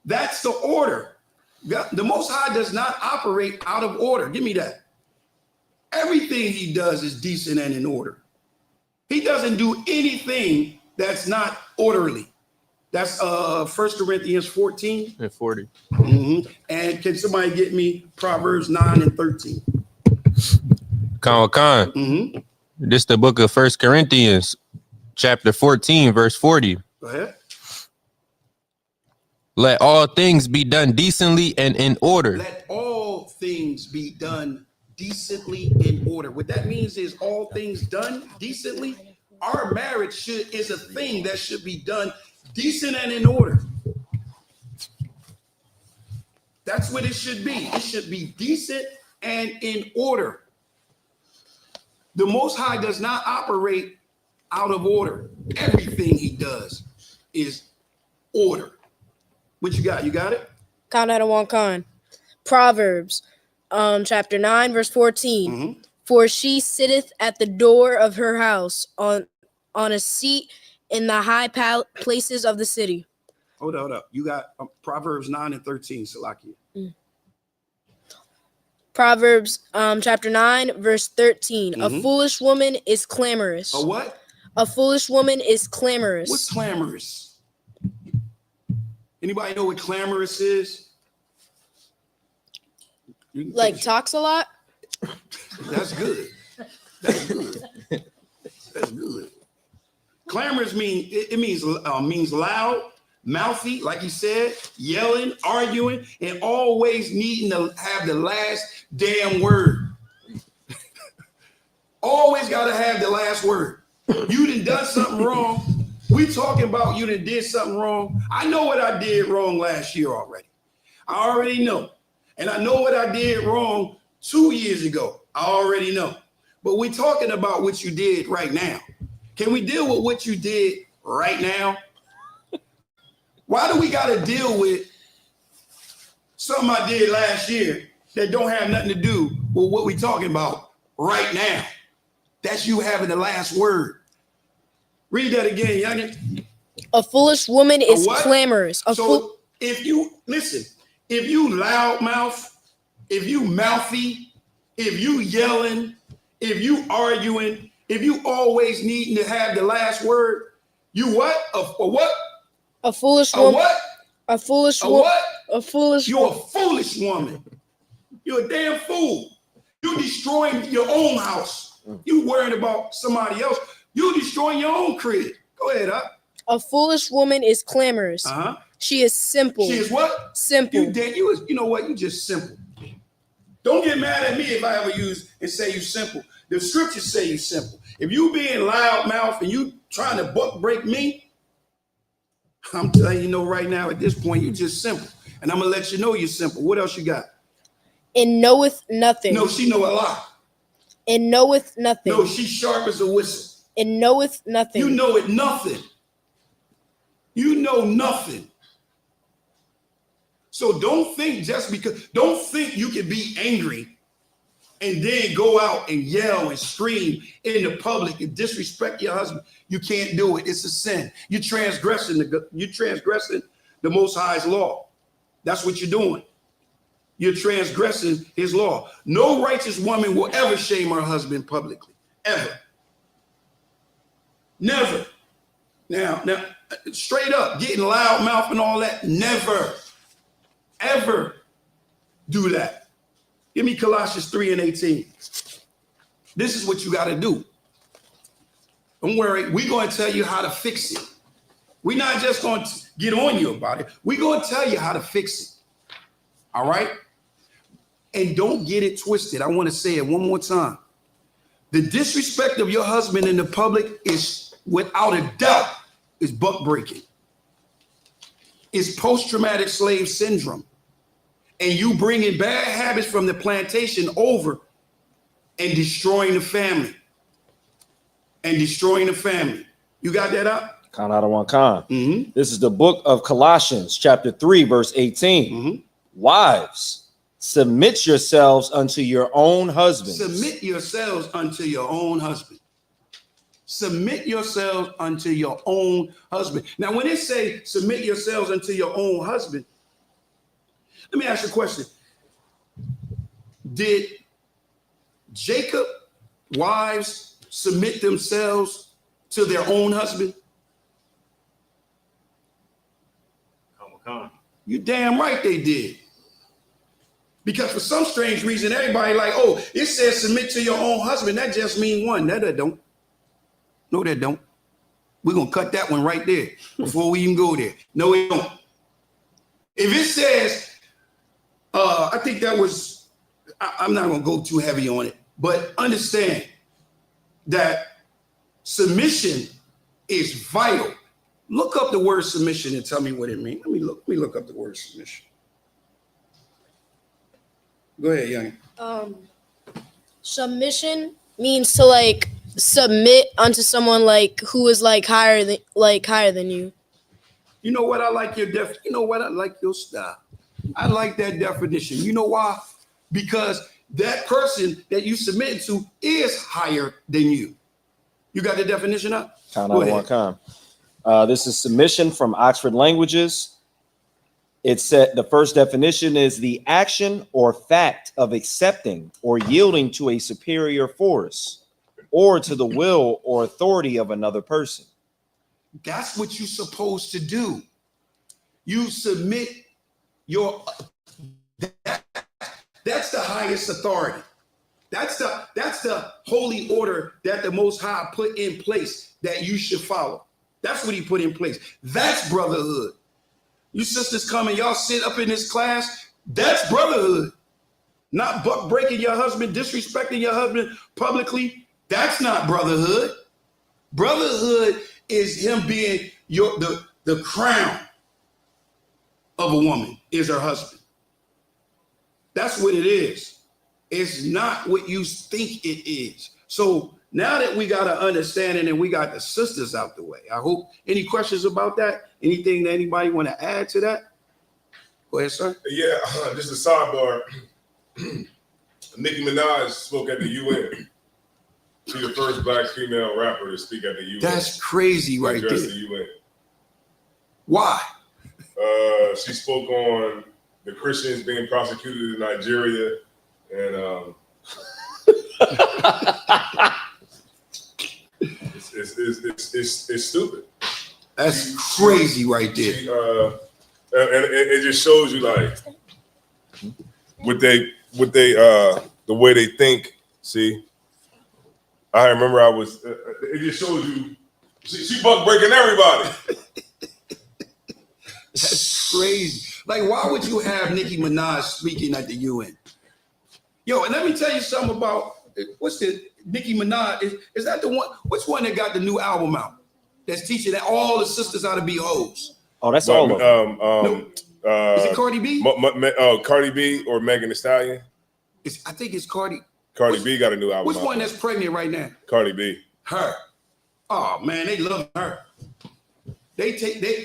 That's the order. The Most High does not operate out of order. Give me that. Everything he does is decent and in order. He doesn't do anything that's not orderly. That's 1 Corinthians 14 and 40. And can somebody get me Proverbs 9 and 13? Con. This is the book of 1 Corinthians, chapter 14, verse 40. Go ahead. Let all things be done decently and in order. Let all things be done decently in order. What that means is all things done decently. Our marriage is a thing that should be done decent and in order. That's what it should be. It should be decent and in order. The Most High does not operate out of order. Everything he does is order. What you got? You got it? Con out of one con. Proverbs, chapter 9, verse 14. For she sitteth at the door of her house on a seat in the high places of the city. Hold up. You got Proverbs 9 and 13, Salakia. Proverbs, chapter 9, verse 13. A foolish woman is clamorous. A what? A foolish woman is clamorous. What's clamorous? Anybody know what clamorous is? Like talks a lot? That's good. That's good. That's good. Clamorous means loud, mouthy, like he said, yelling, arguing, and always needing to have the last damn word. Always got to have the last word. You done something wrong. We talking about you did something wrong. I know what I did wrong last year already. I already know. And I know what I did wrong 2 years ago. I already know. But we're talking about what you did right now. Can we deal with what you did right now? Why do we got to deal with something I did last year that don't have nothing to do with what we're talking about right now? That's you having the last word. Read that again, youngin. A foolish woman is what? clamorous. So if you listen, if you loudmouth, if you mouthy, if you yelling, if you arguing, if you always needing to have the last word, you what? A what? A foolish A woman. what? A foolish A woman. what? A foolish You're a woman. foolish woman. You're a damn fool. You destroying your own house. You worrying about somebody else. You destroying your own crib. Go ahead, huh? A foolish woman is clamorous. Uh-huh. She is simple. She is what? Simple. You know what? You just simple. Don't get mad at me if I ever use and say you simple. The scriptures say you simple. If you being loud mouth and you trying to buck break me, I'm telling you right now at this point, you just simple. And I'm gonna let you know you're simple. What else you got? And knoweth nothing. No, she know a lot. And knoweth nothing. No, she's sharp as a whistle. And knoweth nothing. You know it nothing. You know nothing. So don't think you can be angry and then go out and yell and scream in the public and disrespect your husband. You can't do it. It's a sin. You're transgressing the Most High's law. That's what you're doing. You're transgressing his law. No righteous woman will ever shame her husband publicly. Ever. Never. Now, straight up, getting loud mouth and all that, never, ever do that. Give me Colossians 3:18. This is what you got to do. Don't worry, we're going to tell you how to fix it. We're not just going to get on you about it. We're going to tell you how to fix it. All right? And don't get it twisted. I want to say it one more time. The disrespect of your husband in the public is, without a doubt, is buck breaking. It's post-traumatic slave syndrome. And you bringing bad habits from the plantation over and destroying the family. You got that up? Khan out of one Khan. Mm-hmm. This is the book of Colossians, chapter 3, verse 18. Mm-hmm. Wives, submit yourselves unto your own husbands. Submit yourselves unto your own husband. Submit yourselves unto your own husband. Now, when it say submit yourselves unto your own husband, let me ask you a question. Did Jacob wives submit themselves to their own husband? You damn right they did. Because for some strange reason, everybody like, oh, it says submit to your own husband. That just means one. That don't. No, that don't. We're going to cut that one right there before we even go there. No, it don't. If it says, I think that was, I'm not going to go too heavy on it, but understand that submission is vital. Look up the word submission and tell me what it means. Let me look up the word submission. Go ahead, young. Submission means to like submit unto someone like who is like higher than you. You know what? I like your you know what? I like your style. I like that definition. You know why? Because that person that you submit to is higher than you. You got the definition up? Khan out of one Khan. This is submission from Oxford Languages. It said the first definition is the action or fact of accepting or yielding to a superior force or to the will or authority of another person. That's what you're supposed to do. You submit that's the highest authority. That's the holy order that the Most High put in place that you should follow. That's what he put in place. That's brotherhood. You sisters come and y'all sit up in this class. That's brotherhood. Not buck breaking your husband, disrespecting your husband publicly. That's not brotherhood. Brotherhood is him being the crown of a woman is her husband. That's what it is. It's not what you think it is. So now that we got an understanding and we got the sisters out the way, I hope any questions about that? Anything that anybody want to add to that? Go ahead, sir. Yeah, just a sidebar. Nicki Minaj spoke at the UN. She's the first black female rapper to speak at the UN. That's crazy right there. The UN. Why? She spoke on the Christians being prosecuted in Nigeria, and it's stupid. That's crazy right there. And it just shows you like what they the way they think. See, I remember I was. It just shows you she buck breaking everybody. That's crazy. Like, why would you have Nicki Minaj speaking at the UN? Yo, and let me tell you something about what's the Nicki Minaj? Is that the one? Which one that got the new album out? That's teaching that all the sisters how to be hoes. Oh, that's all of them. Is it Cardi B? Cardi B or Megan Thee Stallion? I think it's Cardi. Cardi B got a new album. Which out. one that's pregnant right now? Cardi B. Her. Oh man, they love her.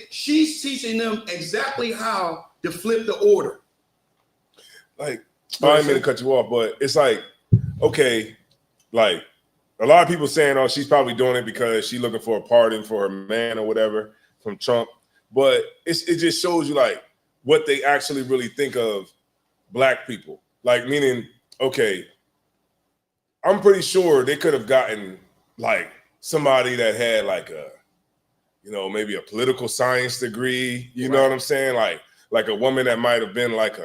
She's teaching them exactly how to flip the order. Like, I didn't mean to cut you off, but it's like, okay, like a lot of people saying, oh, she's probably doing it because she's looking for a pardon for her man or whatever from Trump. But it just shows you like what they actually really think of black people. Like, meaning, okay, I'm pretty sure they could have gotten like somebody that had like a, you know, maybe a political science degree, you know what I'm saying? Like a woman that might have been like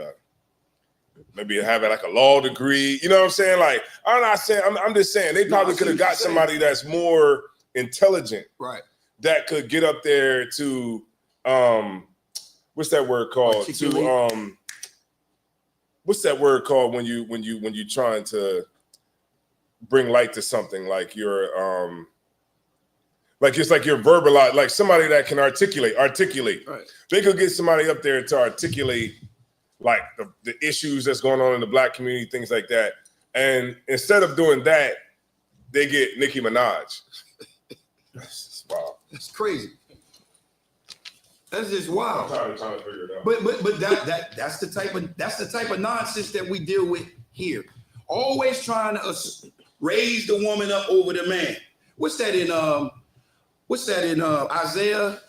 maybe having like a law degree, you know what I'm saying? Like, I'm not saying, I'm just saying they probably could have got somebody that's more intelligent, right? That could get up there to, what's that word called? What's that word called when you trying to bring light to something, like you're, like it's like you're verbalized, like somebody that can articulate. Right. They could get somebody up there to articulate like the issues that's going on in the black community, things like that. And instead of doing that, they get Nicki Minaj. Wow. That's crazy. That's just wild. I'm trying to figure it out. But that's the type of nonsense that we deal with here. Always trying to raise the woman up over the man. What's that in Isaiah?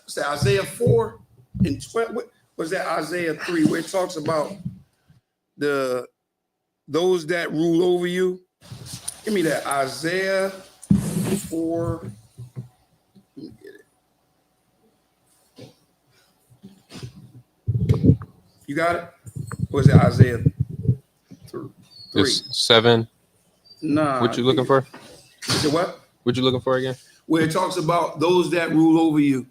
What's that, Isaiah 4 and 12? What was that, Isaiah 3, where it talks about those that rule over you? Give me that, Isaiah 4. Let me get it. You got it? Or is it Isaiah 3? It's 7. Nah. What you looking for? Is it what? What you looking for again? Where it talks about those that rule over you,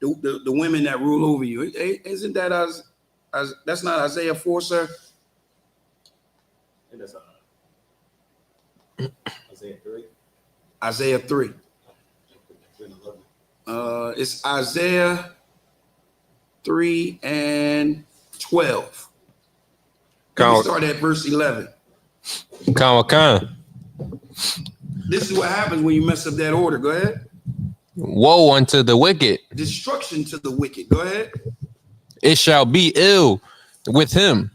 the women that rule over you. Isn't that as that's not Isaiah 4, sir? And that's Isaiah 3. Isaiah 3. It's Isaiah 3 and 12. Let me start at verse 11. This is what happens when you mess up that order. Go ahead. Woe unto the wicked. Destruction to the wicked. Go ahead. It shall be ill with him,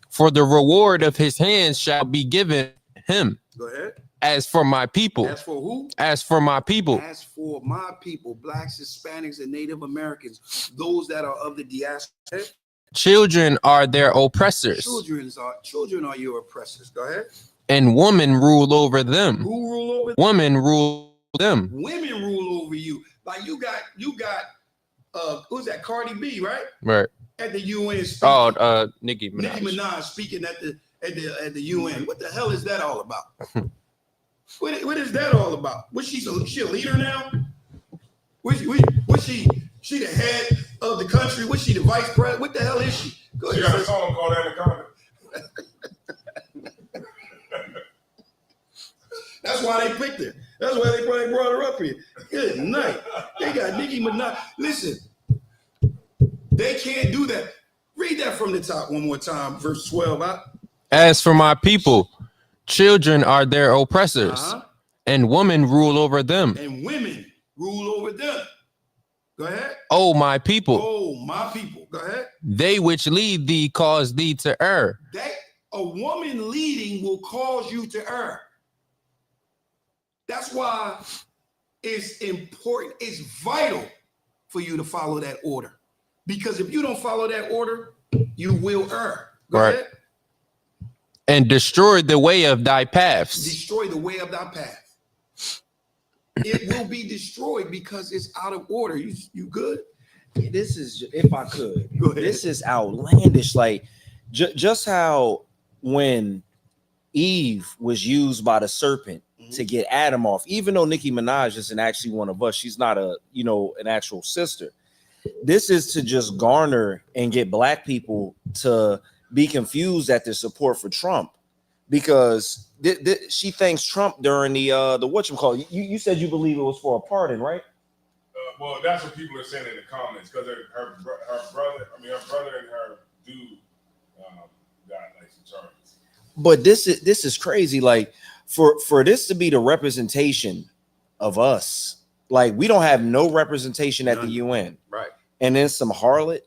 for the reward of his hands shall be given him. Go ahead. As for my people. As for who? As for my people. As for my people, blacks, Hispanics, and Native Americans, those that are of the diaspora. Children are their oppressors. Children are your oppressors. Go ahead. And women rule over them. Who rule over them? Women rule them. Women rule over you. Like you got who's that? Cardi B, right? Right. At the UN. Oh, Nicki Minaj. Nicki Minaj speaking at the UN. What the hell is that all about? What is that all about? What she a leader now? What she the head of the country? What she the vice president? What the hell is she? Go ahead. She got a song called Anaconda. That's why they picked her. That's why they probably brought her up here. Good night. They got Nicki Minaj. Listen, they can't do that. Read that from the top one more time, verse 12. As for my people, children are their oppressors, and women rule over them. And women rule over them. Go ahead. Oh, my people. Oh, my people. Go ahead. They which lead thee cause thee to err. A woman leading will cause you to err. That's why it's important, it's vital for you to follow that order. Because if you don't follow that order, you will err. Go Right. ahead. And destroy the way of thy paths. Destroy the way of thy path. It will be destroyed because it's out of order. You good? This is, if I could, Go ahead. this is outlandish. Like just how when Eve was used by the serpent to get Adam off, even though Nicki Minaj isn't actually one of us, she's not an actual sister. This is to just garner and get black people to be confused at the support for Trump, because she thanks Trump during the whatchamacallit. You said you believe it was for a pardon, right? Well, that's what people are saying in the comments, because her brother and her dude got like some charges. But this is crazy. Like for this to be the representation of us, like we don't have no representation at the UN, Right. and then some harlot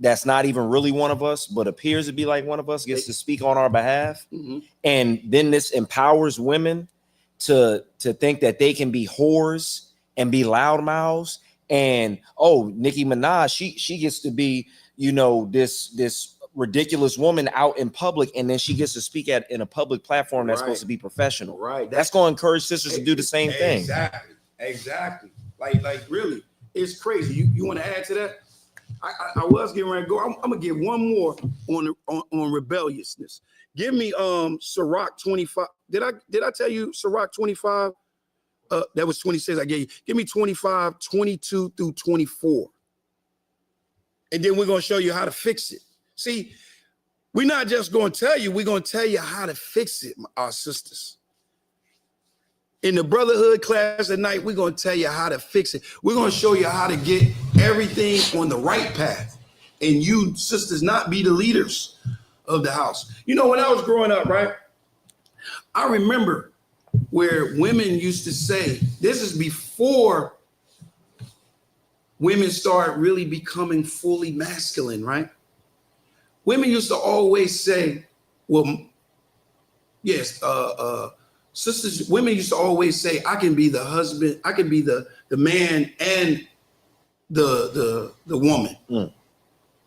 that's not even really one of us, but appears to be like one of us, gets to speak on our behalf, and then this empowers women to think that they can be whores and be loudmouths, and Nicki Minaj, she gets to be this ridiculous woman out in public, and then she gets to speak in a public platform that's supposed to be professional. Right. That's going to encourage sisters to do the same thing. Exactly. Like really, it's crazy. You want to add to that? I was getting ready to go. I'm gonna get one more on rebelliousness. Give me Sirach 25. Did I tell you Sirach 25? That was 26 I gave you. Give me 25, 22 through 24. And then we're gonna show you how to fix it. See, we're not just gonna tell you, we're gonna tell you how to fix it, our sisters. In the brotherhood class tonight, we're going to tell you how to fix it. We're going to show you how to get everything on the right path. And you sisters not be the leaders of the house. When I was growing up, right, I remember where women used to say, this is before women start really becoming fully masculine, right? Women used to always say, well, yes, sisters, women used to always say, I can be the husband, I can be the man and the woman.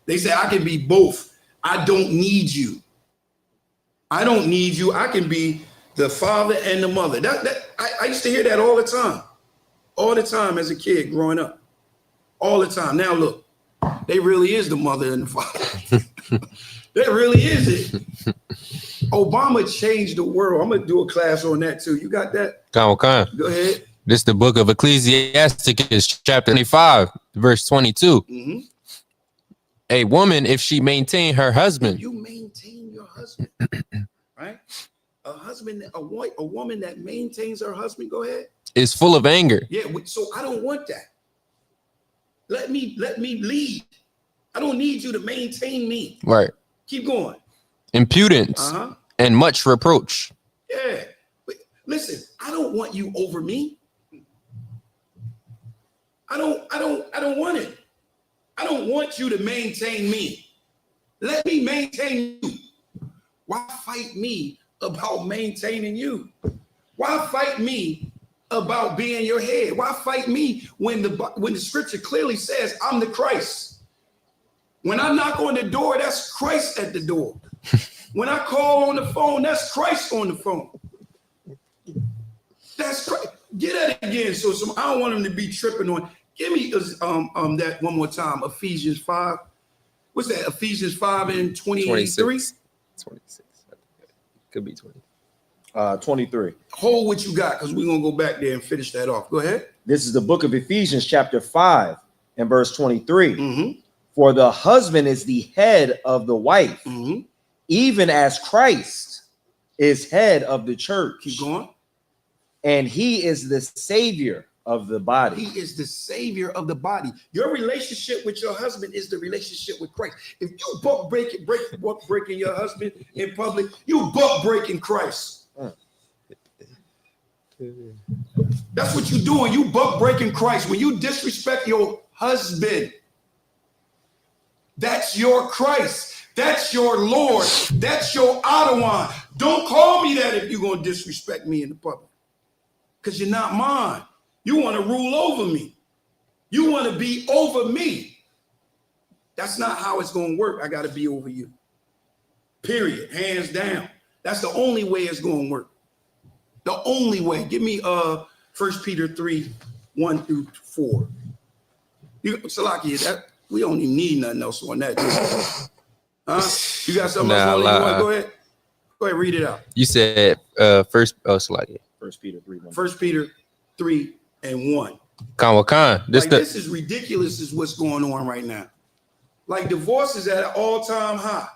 They say I can be both. I don't need you. I don't need you. I can be the father and the mother. I used to hear that all the time as a kid growing up. All the time. Now look, they really is the mother and the father. That really is it. Obama changed the world. I'm gonna do a class on that too. You got that? Go ahead. This is the book of Ecclesiasticus, chapter 25, verse 22. A woman, if she maintain her husband, you maintain your husband, right? A husband, a woman that maintains her husband. Go ahead. Is full of anger. Yeah. So I don't want that. Let me lead. I don't need you to maintain me. Right. Keep going. Impudence and much reproach. Yeah. But listen, I don't want you over me. I don't want it. I don't want you to maintain me. Let me maintain you. Why fight me about maintaining you? Why fight me about being your head? Why fight me when the scripture clearly says I'm the Christ? When I knock on the door, that's Christ at the door. When I call on the phone, that's Christ on the phone. That's Christ. Get that again. So I don't want them to be tripping on. Give me that one more time. Ephesians 5. What's that? Ephesians 5 and 23? 26. Could be 20. 23. Hold what you got, because we're going to go back there and finish that off. Go ahead. This is the book of Ephesians, chapter 5 and verse 23. For the husband is the head of the wife, even as Christ is head of the church. Keep going. And he is the savior of the body. He is the savior of the body. Your relationship with your husband is the relationship with Christ. If you buck breaking your husband in public, you buck breaking Christ. That's what you're doing. You buck breaking Christ. When you disrespect your husband, that's your Christ. That's your Lord. That's your Adawan. Don't call me that if you're going to disrespect me in the public, because you're not mine. You want to rule over me. You want to be over me. That's not how it's going to work. I got to be over you. Period. Hands down. That's the only way it's going to work. The only way. Give me 1 Peter 3, 1 through 4. Salaki, that we don't even need nothing else on that. Huh? You got something else on it? You want to go ahead? Go ahead, read it out. You said Salaki. 1 Peter 3, 1. 1 Peter 3 and 1. Khan. This is ridiculous is what's going on right now. Like divorce is at an all-time high.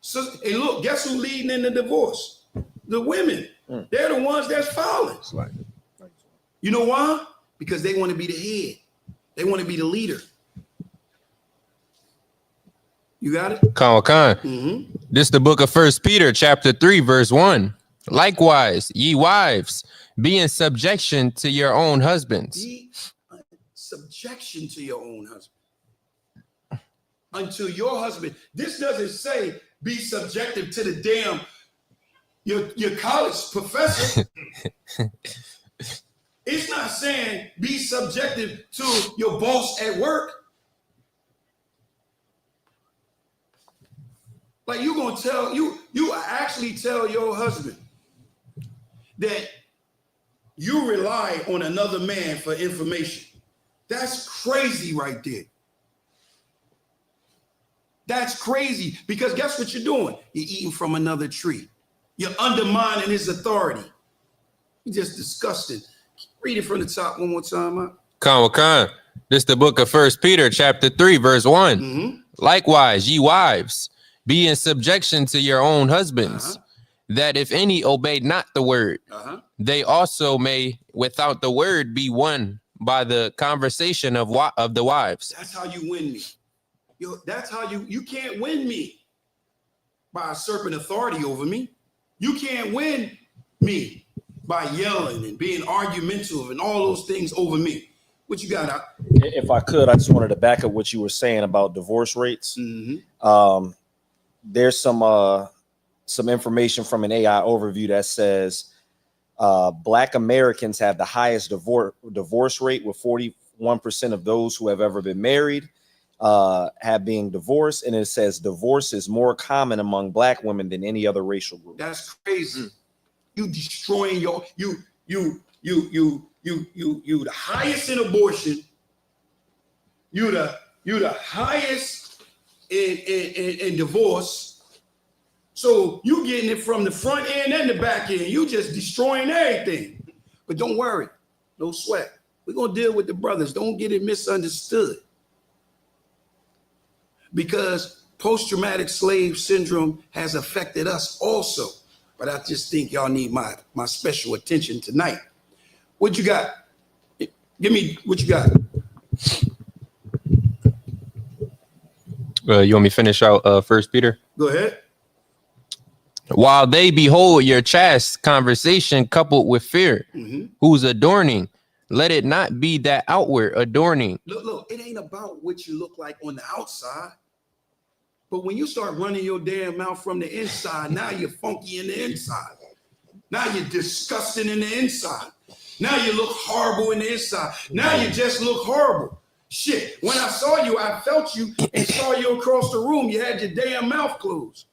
So, and look, guess who's leading in the divorce? The women. They're the ones that's filing. You know why? Because they want to be the head. They want to be the leader. You got it? Khan. Mm-hmm. This the book of 1 Peter chapter 3 verse 1. Likewise, ye wives, be in subjection to your own husbands. Be in subjection to your own husband. Unto your husband. This doesn't say be subjective to the damn your college professor. It's not saying be subjective to your boss at work. Like you gonna tell you actually tell your husband that you rely on another man for information. That's crazy right there. That's crazy because guess what you're doing? You're eating from another tree. You're undermining his authority. You're just disgusting. Read it from the top one more time. Khan. This the book of 1 Peter chapter 3 verse 1. Mm-hmm. Likewise, ye wives, be in subjection to your own husbands, that if any obey not the word, they also may without the word be won by the conversation of the wives. That's how you win me. That's how you can't win me by usurping authority over me. You can't win me by yelling and being argumentative and all those things over me. What you got? If I could, I just wanted to back up what you were saying about divorce rates. Mm-hmm. There's some information from an AI overview that says Black Americans have the highest divorce rate, with 41% of those who have ever been married have been divorced, and it says divorce is more common among Black women than any other racial group. That's crazy. You destroying you the highest in abortion. You the highest in divorce. So you getting it from the front end and the back end. You just destroying everything. But don't worry, no sweat. We're gonna deal with the brothers. Don't get it misunderstood. Because post-traumatic slave syndrome has affected us also. But I just think y'all need my special attention tonight. What you got? Give me what you got. You want me to finish out 1 Peter? Go ahead. While they behold your chaste conversation coupled with fear, whose adorning, let it not be that outward adorning. Look, it ain't about what you look like on the outside. But when you start running your damn mouth from the inside, now you're funky in the inside. Now you're disgusting in the inside. Now you look horrible in the inside. Now you just look horrible. Shit, when I saw you, I felt you and saw you across the room. You had your damn mouth closed.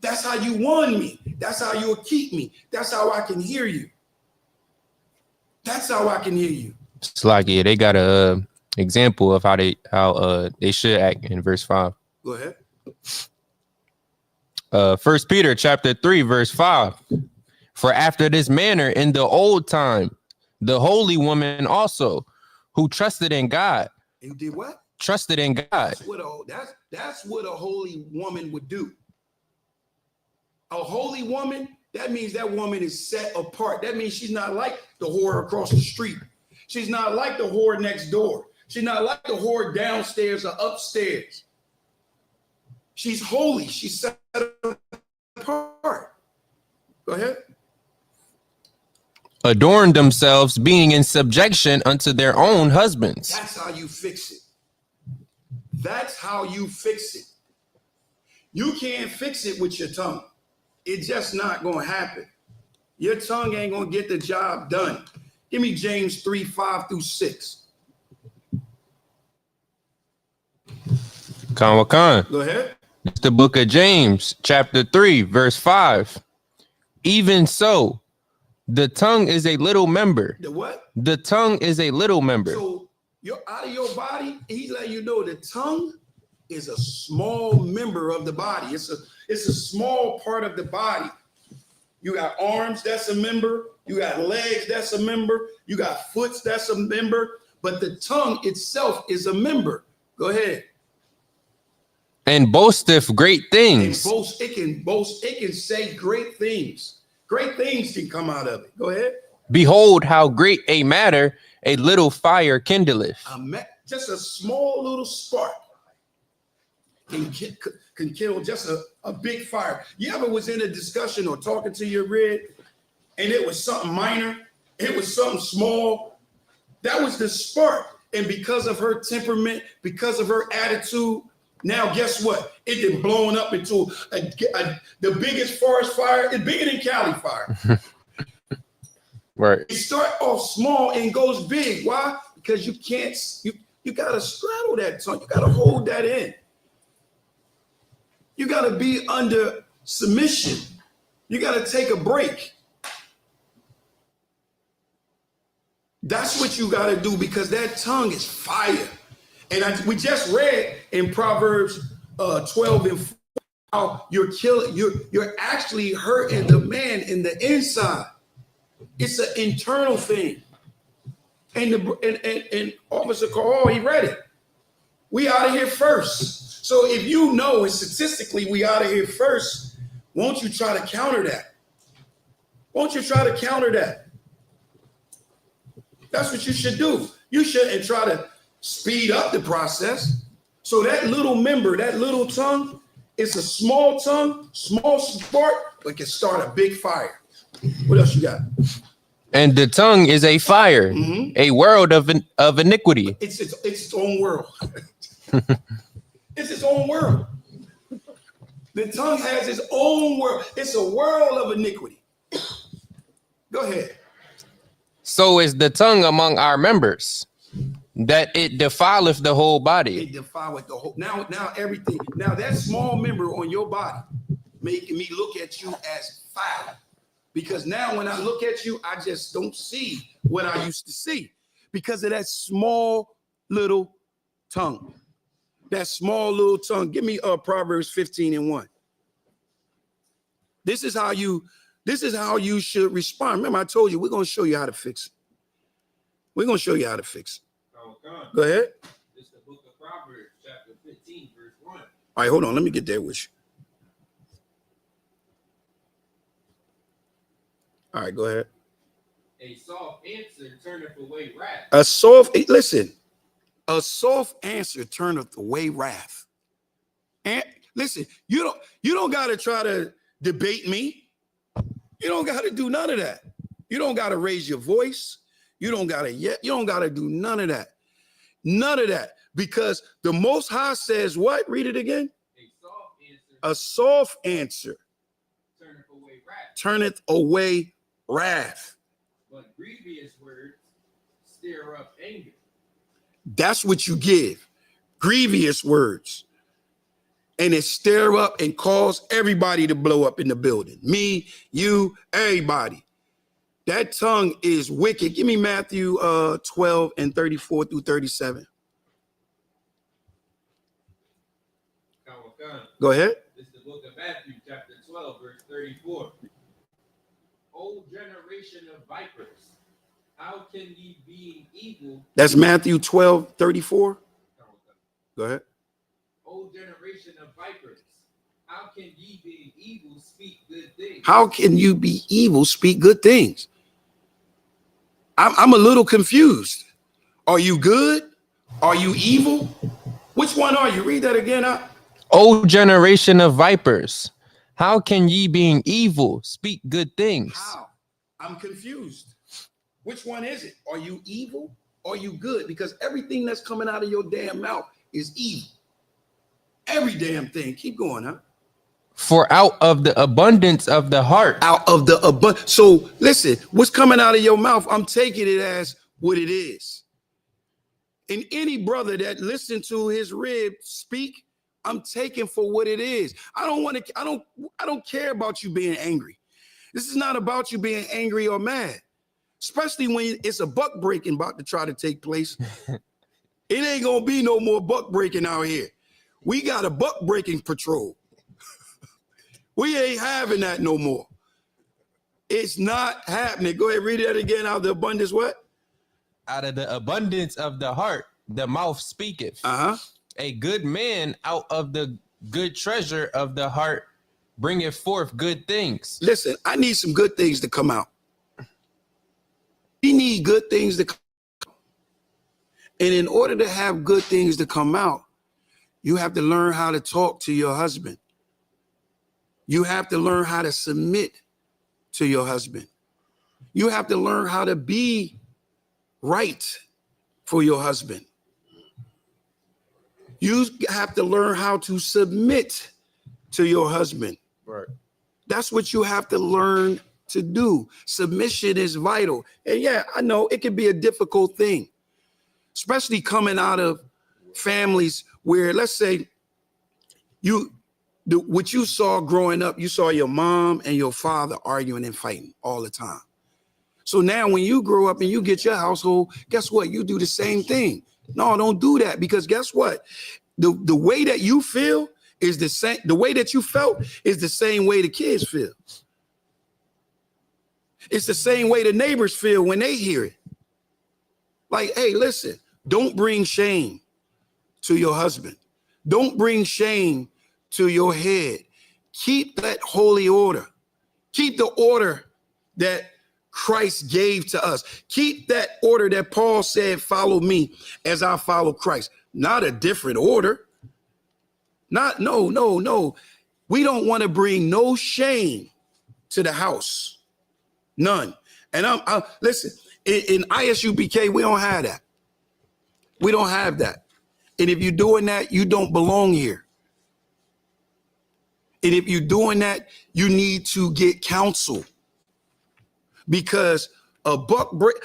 That's how you won me. That's how you'll keep me. That's how I can hear you. That's how I can hear you. It's like, yeah, they got a example of how they should act in verse 5. Go ahead. 1 Peter chapter 3 verse 5. For after this manner in the old time, the holy woman also, who trusted in God. You did what? Trusted in God. That's what a holy woman would do. A holy woman, that means that woman is set apart. That means she's not like the whore across the street. She's not like the whore next door. She's not like the whore downstairs or upstairs. She's holy. She's set apart. Go ahead. Adorn themselves, being in subjection unto their own husbands. That's how you fix it. That's how you fix it. You can't fix it with your tongue. It's just not going to happen. Your tongue ain't going to get the job done. Give me James 3, 5 through 6. Khan. Go ahead. It's the book of James, chapter 3, verse 5. Even so, the tongue is a little member. The what? The tongue is a little member. So you're out of your body. He's letting you know the tongue is a small member of the body. It's a small part of the body. You got arms, that's a member. You got legs, that's a member. You got foots, that's a member. But the tongue itself is a member. Go ahead. And boasteth great things. It can boast, it can say great things. Great things can come out of it. Go ahead. Behold, how great a matter a little fire kindleth. Just a small little spark can kill just a big fire. You ever was in a discussion or talking to your red and it was something minor, it was something small, that was the spark. And because of her temperament, because of her attitude, now guess what? It did blown up into the biggest forest fire. It's bigger than Cali fire. Right. It starts off small and goes big. Why? Because you can't, you got to straddle that tongue. You got to hold that in. You got to be under submission. You got to take a break. That's what you got to do, because that tongue is fire. And we just read in Proverbs 12 and 4 how you're actually hurting the man in the inside. It's an internal thing. And Officer Call, he read it. We out of here first. So if you know, and statistically we out of here first, won't you try to counter that? Won't you try to counter that? That's what you should do. You shouldn't try to speed up the process. So that little member, that little tongue, it's a small tongue, small spark, but can start a big fire. What else you got? And the tongue is a fire, a world of iniquity. It's its own world. It's its own world. The tongue has its own world. It's a world of iniquity. Go ahead. So is the tongue among our members, that it defileth the whole body. It defileth the whole. Now everything. Now that small member on your body making me look at you as foul. Because now when I look at you, I just don't see what I used to see because of that small little tongue. That small little tongue. Give me Proverbs 15 and 1. This is how you should respond. Remember, I told you we're going to show you how to fix it. We're going to show you how to fix it. Go ahead. It's the book of Proverbs, chapter 15, verse 1. All right, hold on. Let me get there with you. All right, go ahead. A soft answer turneth away wrath. A soft answer turneth away wrath. And listen, you don't got to try to debate me. You don't got to do none of that. You don't got to raise your voice. You don't got to do none of that. None of that. Because the Most High says what? Read it again. A soft answer turneth away wrath. But grievous words stir up anger. That's what you give. Grievous words. And it stir up and cause everybody to blow up in the building. Me, you, everybody. That tongue is wicked. Give me Matthew 12 and 34 through 37. Go ahead. It's the book of Matthew, chapter 12, verse 34. O generation of vipers, how can ye be evil? That's Matthew 12, 34. Go ahead. O generation of vipers, how can ye being evil speak good things? How can you be evil speak good things? I'm a little confused. Are you good? Are you evil? Which one are you? Read that again. O generation of vipers, how can ye being evil speak good things? How? I'm confused. Which one is it? Are you evil? Or are you good? Because everything that's coming out of your damn mouth is evil. Every damn thing. Keep going, huh? For out of the abundance of the heart. Out of the abundance. So listen, what's coming out of your mouth, I'm taking it as what it is. And any brother that listened to his rib speak I'm taking for what it is. I don't care about you being angry. This is not about you being angry or mad, especially when it's a buck breaking about to try to take place. It ain't gonna be no more buck breaking out here. We got a buck breaking patrol. We ain't having that no more. It's not happening. Go ahead, read that again. Out of the abundance, what? Out of the abundance of the heart, the mouth speaketh. A good man out of the good treasure of the heart bringeth forth good things. Listen, I need some good things to come out. We need good things to come out. And in order to have good things to come out, you have to learn how to talk to your husband. You have to learn how to submit to your husband. You have to learn how to be right for your husband. You have to learn how to submit to your husband. Right. That's what you have to learn to do. Submission is vital. And yeah, I know it can be a difficult thing, especially coming out of families where, let's say, what you saw growing up, you saw your mom and your father arguing and fighting all the time. So now when you grow up and you get your household, guess what? You do the same thing. No, don't do that, because guess what? The way that you feel is the same. The way that you felt is the same way the kids feel. It's the same way the neighbors feel when they hear it. Like, hey, listen, don't bring shame to your husband. Don't bring shame to your head. Keep that holy order. Keep the order that Christ gave to us. Keep that order that Paul said, follow me as I follow Christ. Not a different order. No. We don't want to bring no shame to the house. None. And I'm listen, in ISUPK, we don't have that. We don't have that. And if you're doing that, you don't belong here. And if you're doing that, you need to get counsel. Because a buck break,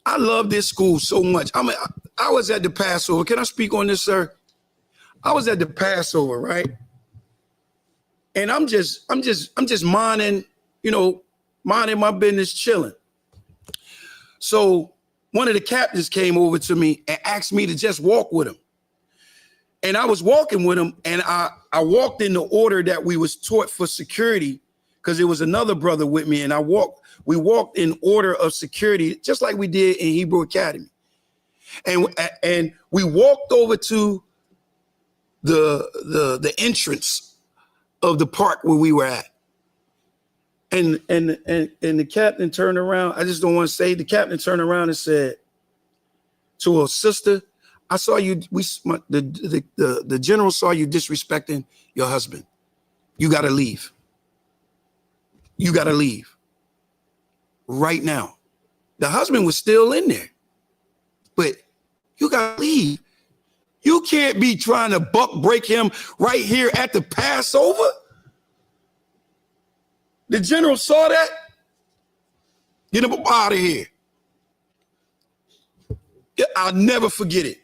I love this school so much. I was at the Passover. Can I speak on this, sir? I was at the Passover, right? And I'm just minding, minding my business, chilling. So one of the captains came over to me and asked me to just walk with him. And I was walking with him, and I walked in the order that we was taught for security, because there was another brother with me, and we walked in order of security, just like we did in Hebrew Academy. And we walked over to the entrance of the park where we were at. And the captain turned around. I just don't want to say, the captain turned around and said to a sister, I saw you, the general saw you disrespecting your husband. You got to leave. You got to leave right now. The husband was still in there, but you got to leave. You can't be trying to buck break him right here at the Passover. The general saw that. Get him up out of here. I'll never forget it.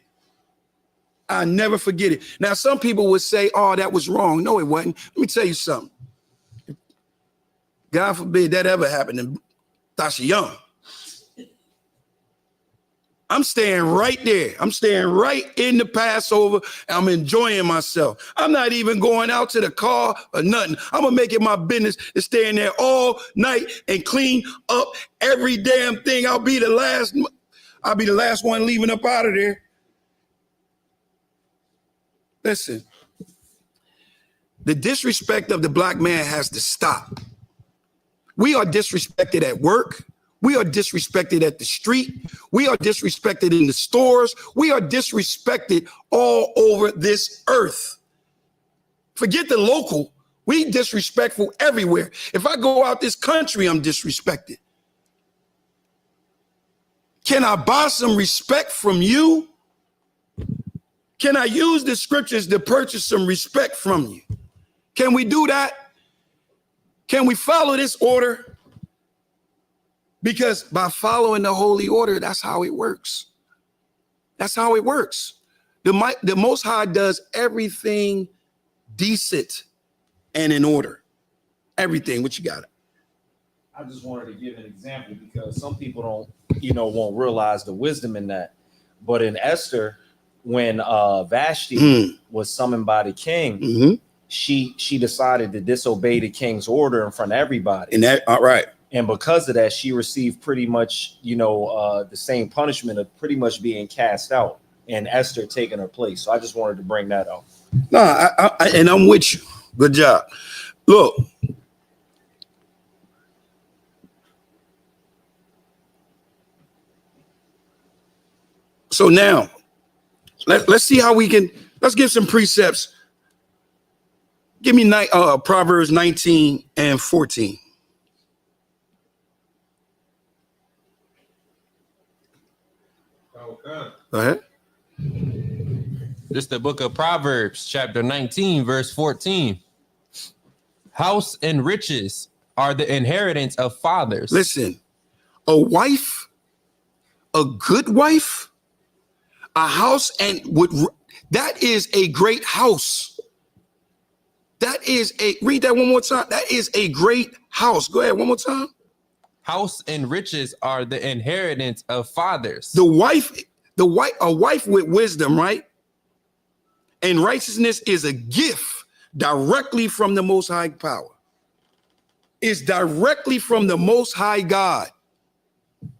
I'll never forget it. Now, some people would say, oh, that was wrong. No, it wasn't. Let me tell you something. God forbid that ever happened to Tasha Young. I'm staying right there. I'm staying right in the Passover. I'm enjoying myself. I'm not even going out to the car or nothing. I'm going to make it my business to stay in there all night and clean up every damn thing. I'll be the last one leaving up out of there. Listen, the disrespect of the black man has to stop. We are disrespected at work. We are disrespected at the street. We are disrespected in the stores. We are disrespected all over this earth. Forget the local. We disrespectful everywhere. If I go out this country, I'm disrespected. Can I buy some respect from you? Can I use the scriptures to purchase some respect from you? Can we do that? Can we follow this order? Because by following the holy order, that's how it works. That's how it works. The Most High does everything decent and in order. Everything. What you got? I just wanted to give an example because some people won't realize the wisdom in that. But in Esther, when Vashti was summoned by the king, she decided to disobey the king's order in front of everybody. And that, all right. And because of that, she received pretty much, the same punishment of pretty much being cast out and Esther taking her place. So I just wanted to bring that out. No, and I'm with you. Good job. Look. So now, let's see how let's give some precepts. Give me Proverbs 19 and 14. Okay. Go ahead. This is the book of Proverbs, chapter 19, verse 14. House and riches are the inheritance of fathers. Listen, a wife, a good wife, a house, that is a great house. Read that one more time. That is a great house. Go ahead, one more time. House and riches are the inheritance of fathers. A wife with wisdom, right? And righteousness is a gift directly from the Most High power. It's directly from the Most High God. You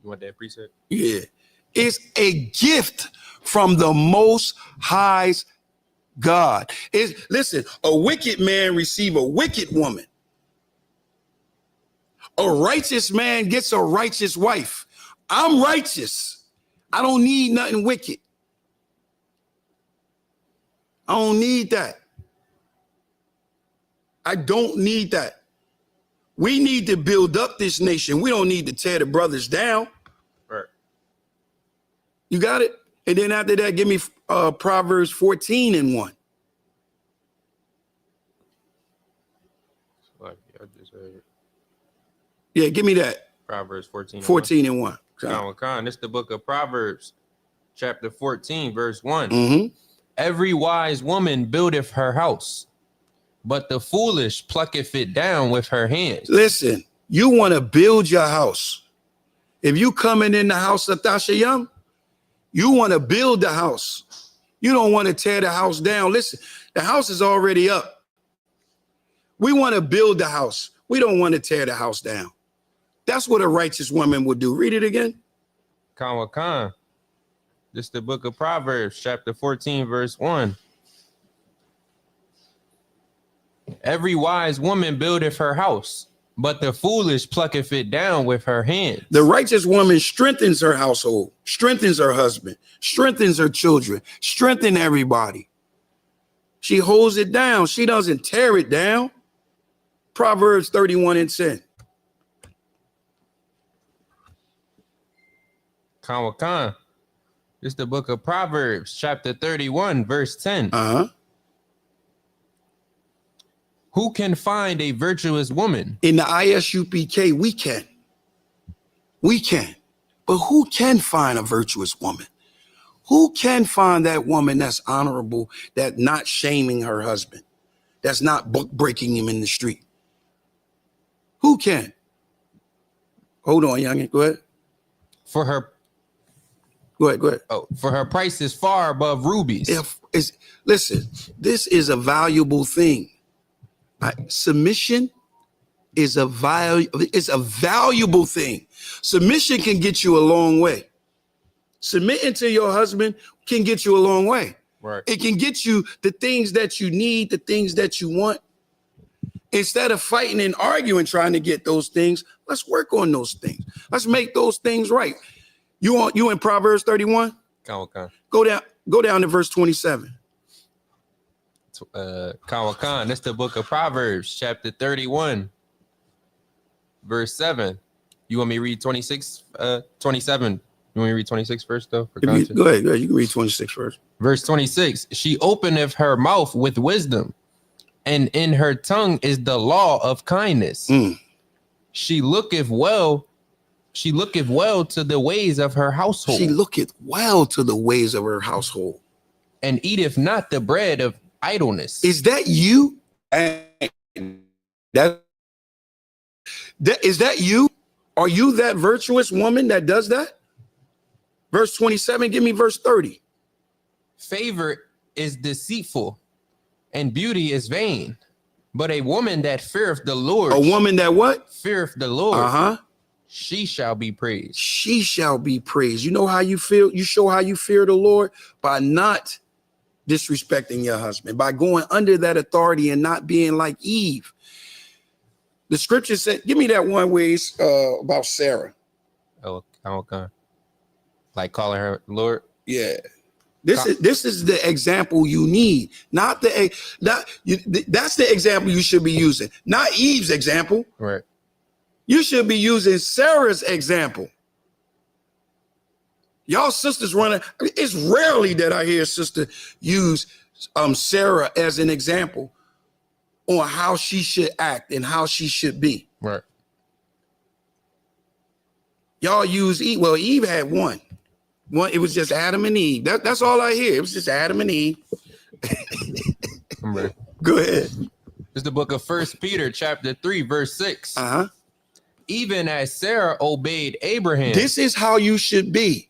want that precept? Yeah. It's a gift from the Most High's God. Listen, a wicked man receive a wicked woman. A righteous man gets a righteous wife. I'm righteous. I don't need nothing wicked. I don't need that. I don't need that. We need to build up this nation. We don't need to tear the brothers down. Right. You got it? And then after that, give me Proverbs 14 and 1. Yeah, give me that. Proverbs 14. 14 and 1. Khan, this is the book of Proverbs, chapter 14, verse 1. Every wise woman buildeth her house, but the foolish plucketh it down with her hands. Listen, you want to build your house. If you coming in the house of Tashayam, you want to build the house. You don't want to tear the house down. Listen, the house is already up. We want to build the house. We don't want to tear the house down. That's what a righteous woman would do. Read it again. Khan. This is the book of Proverbs, chapter 14, verse 1. Every wise woman buildeth her house, but the foolish plucketh it down with her hands. The righteous woman strengthens her household, strengthens her husband, strengthens her children, strengthens everybody. She holds it down. She doesn't tear it down. Proverbs 31 and 10. Khan. This is the book of Proverbs, chapter 31, verse 10. Who can find a virtuous woman? In the ISUPK, we can. We can. But who can find a virtuous woman? Who can find that woman that's honorable, that not shaming her husband, that's not breaking him in the street? Who can? Hold on, youngin. Go ahead. Go ahead. Oh, for her price is far above rubies. Listen, this is a valuable thing. Submission is a valuable thing. Submission can get you a long way. Submitting to your husband can get you a long way. Right. It can get you the things that you need, the things that you want. Instead of fighting and arguing, trying to get those things, let's work on those things. Let's make those things right. You in Proverbs 31? Go down to verse 27. Khan, that's the book of Proverbs, chapter 31, verse 7. You want me to read 26, 27? You want me to read 26 first, though? Go ahead. You can read 26 first. Verse 26. She openeth her mouth with wisdom, and in her tongue is the law of kindness. She looketh well to the ways of her household. She looketh well to the ways of her household. and eateth not the bread of idleness. Is that you? And is that you? Are you that virtuous woman that does that? Verse 27, give me verse 30. Favor is deceitful, and beauty is vain. But a woman that feareth the Lord, A woman that what? feareth the Lord, Uh-huh. she shall be praised. She shall be praised. You know how you feel? You show how you fear the Lord by not disrespecting your husband, by going under that authority and not being like Eve. The scripture said, give me that one where it's about Sarah. Oh, okay. Like calling her Lord. Yeah. This is the example you need, that's the example you should be using, not Eve's example. Right. You should be using Sarah's example. Y'all sisters running. It's rarely that I hear a sister use Sarah as an example on how she should act and how she should be. Right. Y'all use Eve. Well, Eve had one. It was just Adam and Eve. That's all I hear. It was just Adam and Eve. I'm ready. Go ahead. It's the book of 1 Peter chapter 3, verse 6. Uh-huh. Even as Sarah obeyed Abraham. This is how you should be.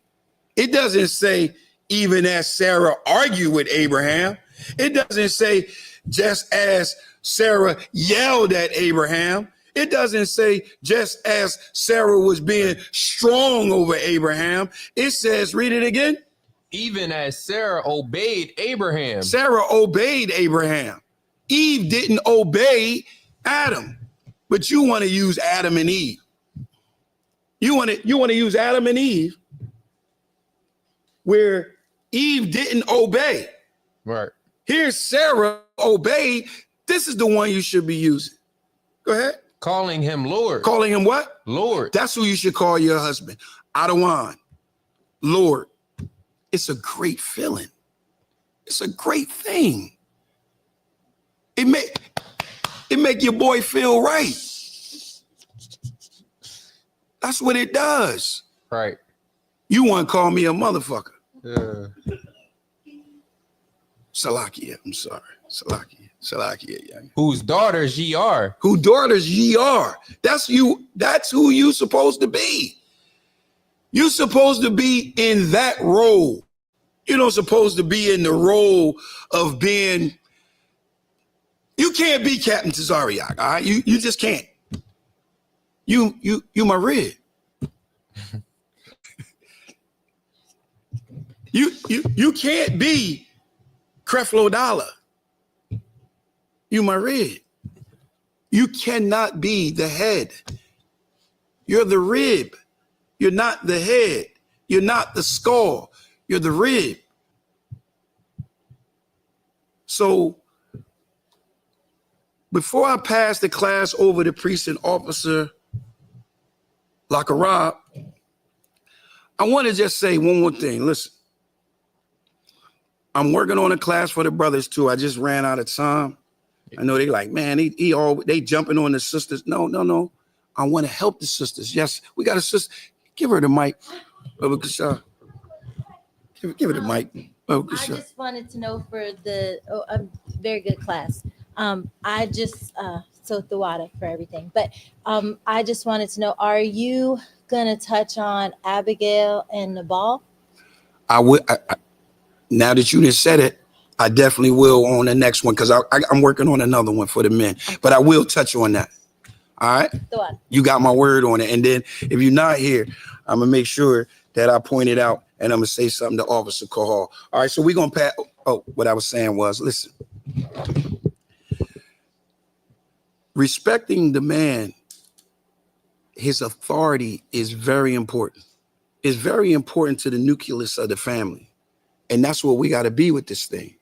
It doesn't say even as Sarah argued with Abraham. It doesn't say just as Sarah yelled at Abraham. It doesn't say just as Sarah was being strong over Abraham. It says, read it again. Even as Sarah obeyed Abraham. Sarah obeyed Abraham. Eve didn't obey Adam, but you want to use Adam and Eve. You want to use Adam and Eve where Eve didn't obey. Right. Here's Sarah obeyed. This is the one you should be using. Go ahead. Calling him Lord. Calling him what? Lord. That's who you should call your husband. Adawan, Lord. It's a great feeling. It's a great thing. It make your boy feel right. That's what it does. Right. You want to call me a motherfucker. Salakia. I'm sorry. Salakia, yeah. Whose daughters ye are. Who daughters ye are. That's you. That's who you supposed to be. You're supposed to be in that role. You're not supposed to be in the role of being. You can't be Captain Tazariak, all right? You just can't. You my rib. You can't be Creflo Dollar. You my rib. You cannot be the head. You're the rib. You're not the head. You're not the skull. You're the rib. So before I pass the class over to Precinct Officer Lakarab, I want to just say one more thing. Listen, I'm working on a class for the brothers too. I just ran out of time. I know they like, man, they jumping on the sisters. No. I want to help the sisters. Yes, we got a sister. Give her the mic. Give her the mic. I just wanted to know for a very good class. I just soaked the water for everything, but I just wanted to know: are you gonna touch on Abigail and Nabal? I would. Now that you just said it, I definitely will on the next one because I'm working on another one for the men. But I will touch on that. All right. You got my word on it. And then if you're not here, I'm gonna make sure that I point it out and I'm gonna say something to Officer Kahal. All right. So we're gonna pass. Oh, what I was saying was, listen. Respecting the man, his authority is very important. It's very important to the nucleus of the family. And that's what we got to be with this thing.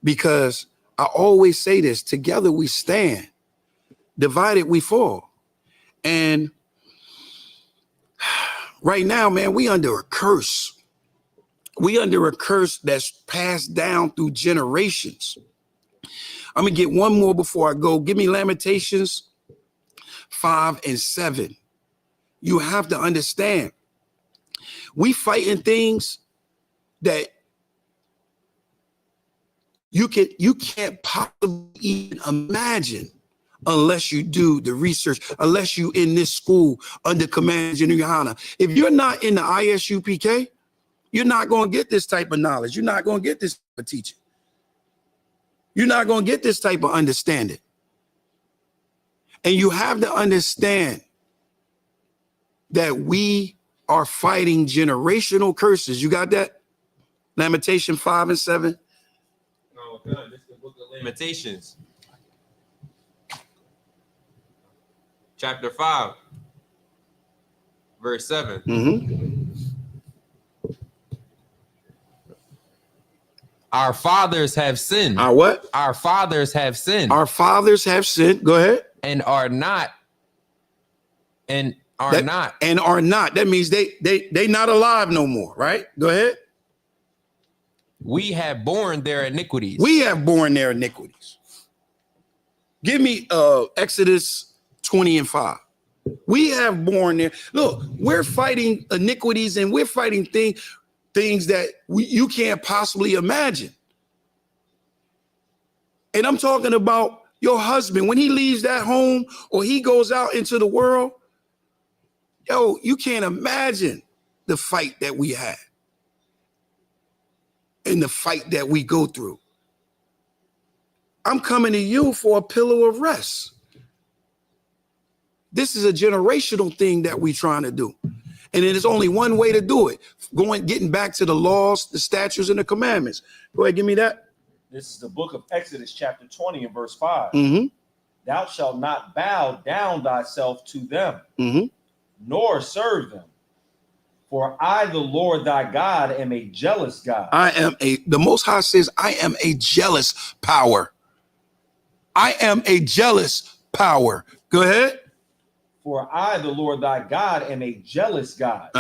Because I always say this, together we stand, divided we fall. And right now, man, we under a curse. We under a curse that's passed down through generations. I'm going to get one more before I go. Give me Lamentations 5 and 7. You have to understand, we fighting things that you can't possibly even imagine unless you do the research, unless you in this school under Command General Yohana. If you're not in the ISUPK, you're not going to get this type of knowledge. You're not going to get this type of teaching. You're not going to get this type of understanding. And you have to understand that we are fighting generational curses. You got that? Lamentation 5 and 7. No, God, this is the book of Lamentations. Chapter 5, verse 7. Mm-hmm. Our fathers have sinned. Our what? Our fathers have sinned. Our fathers have sinned. Go ahead. And are not. And are not. And are not. That means they not alive no more, right? Go ahead. We have borne their iniquities. We have borne their iniquities. Give me Exodus 20 and 5. We have borne their. Look, we're fighting iniquities and we're fighting things that you can't possibly imagine. And I'm talking about your husband when he leaves that home or he goes out into the world. Yo, you can't imagine the fight that we had and the fight that we go through. I'm coming to you for a pillow of rest. This is a generational thing that we're trying to do. And it is only one way to do it. Getting back to the laws, the statutes, and the commandments. Go ahead, give me that. This is the book of Exodus, chapter 20 and verse 5. Mm-hmm. Thou shalt not bow down thyself to them, Mm-hmm. nor serve them. For I, the Lord thy God, am a jealous God. The Most High says, I am a jealous power. I am a jealous power. Go ahead. For I, the Lord thy God, am a jealous God,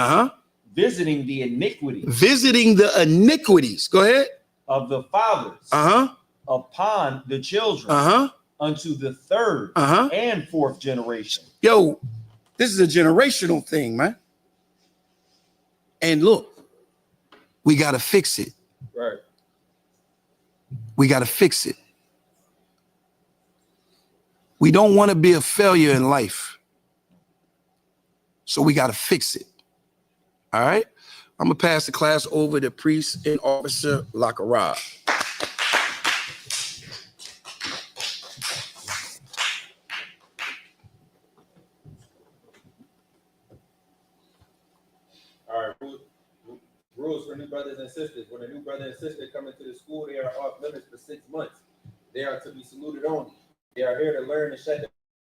visiting the iniquity. Visiting the iniquities. Go ahead. Of the fathers. Upon the children. Unto the third and fourth generation. Yo, this is a generational thing, man. And look, we got to fix it. Right. We got to fix it. We don't want to be a failure in life. So we got to fix it. All right. I'm going to pass the class over to Priest and Officer Lakara. All right. Rules for new brothers and sisters. When a new brother and sister come into the school, they are off limits for 6 months. They are to be saluted only. They are here to learn and shut them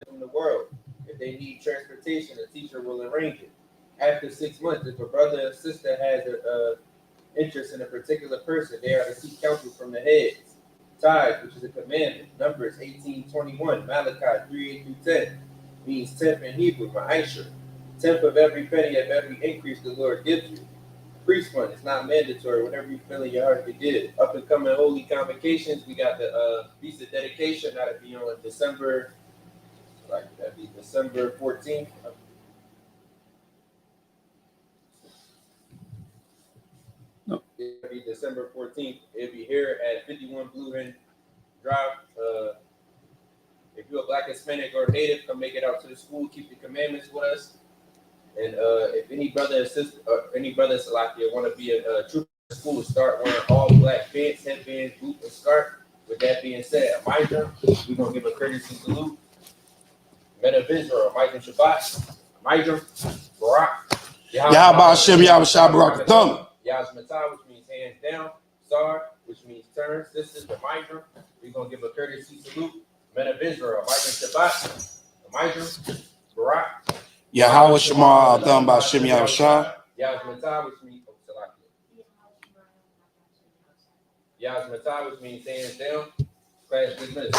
from the world. If they need transportation, a teacher will arrange it. After 6 months, if a brother or sister has an interest in a particular person, they are to seek counsel from the heads. Tithe, which is a commandment, Numbers 18:21, Malachi 3:8-10, means tenth in Hebrew, ma'asher. Tenth of every penny of every increase the Lord gives you. Priest fund, it's not mandatory. Whenever you feel in your heart to give. Up and coming holy convocations, we got the Feast of Dedication. That'll be on December 14th. No. It'll be December 14th. It'll be here at 51 Blue Hen Drive. If you're a Black, Hispanic, or Native, come make it out to the school. Keep the commandments with us. And if any brother and sister, any brother Salakia want to be a trooper in school, start wearing all black pants, headbands, boot, and scarf. With that being said, Amidra, we're going to give a courtesy salute. Men of Israel, Amidra Shabbat, Amidra, Barak, Yahweh Hashem, Yahweh Shabbat, Thumb. Yahzmatah, which means hands down. Sar, which means turn. Sisters, Amidra, we're going to give a courtesy salute. Men of Israel, Amidra Shabbat, Amidra, Barak, Yahweh Shema, Thumb, Hashem, Yahweh Shah. Yahzmatah, which means Yahzmatah, which means hands down. Class dismissed.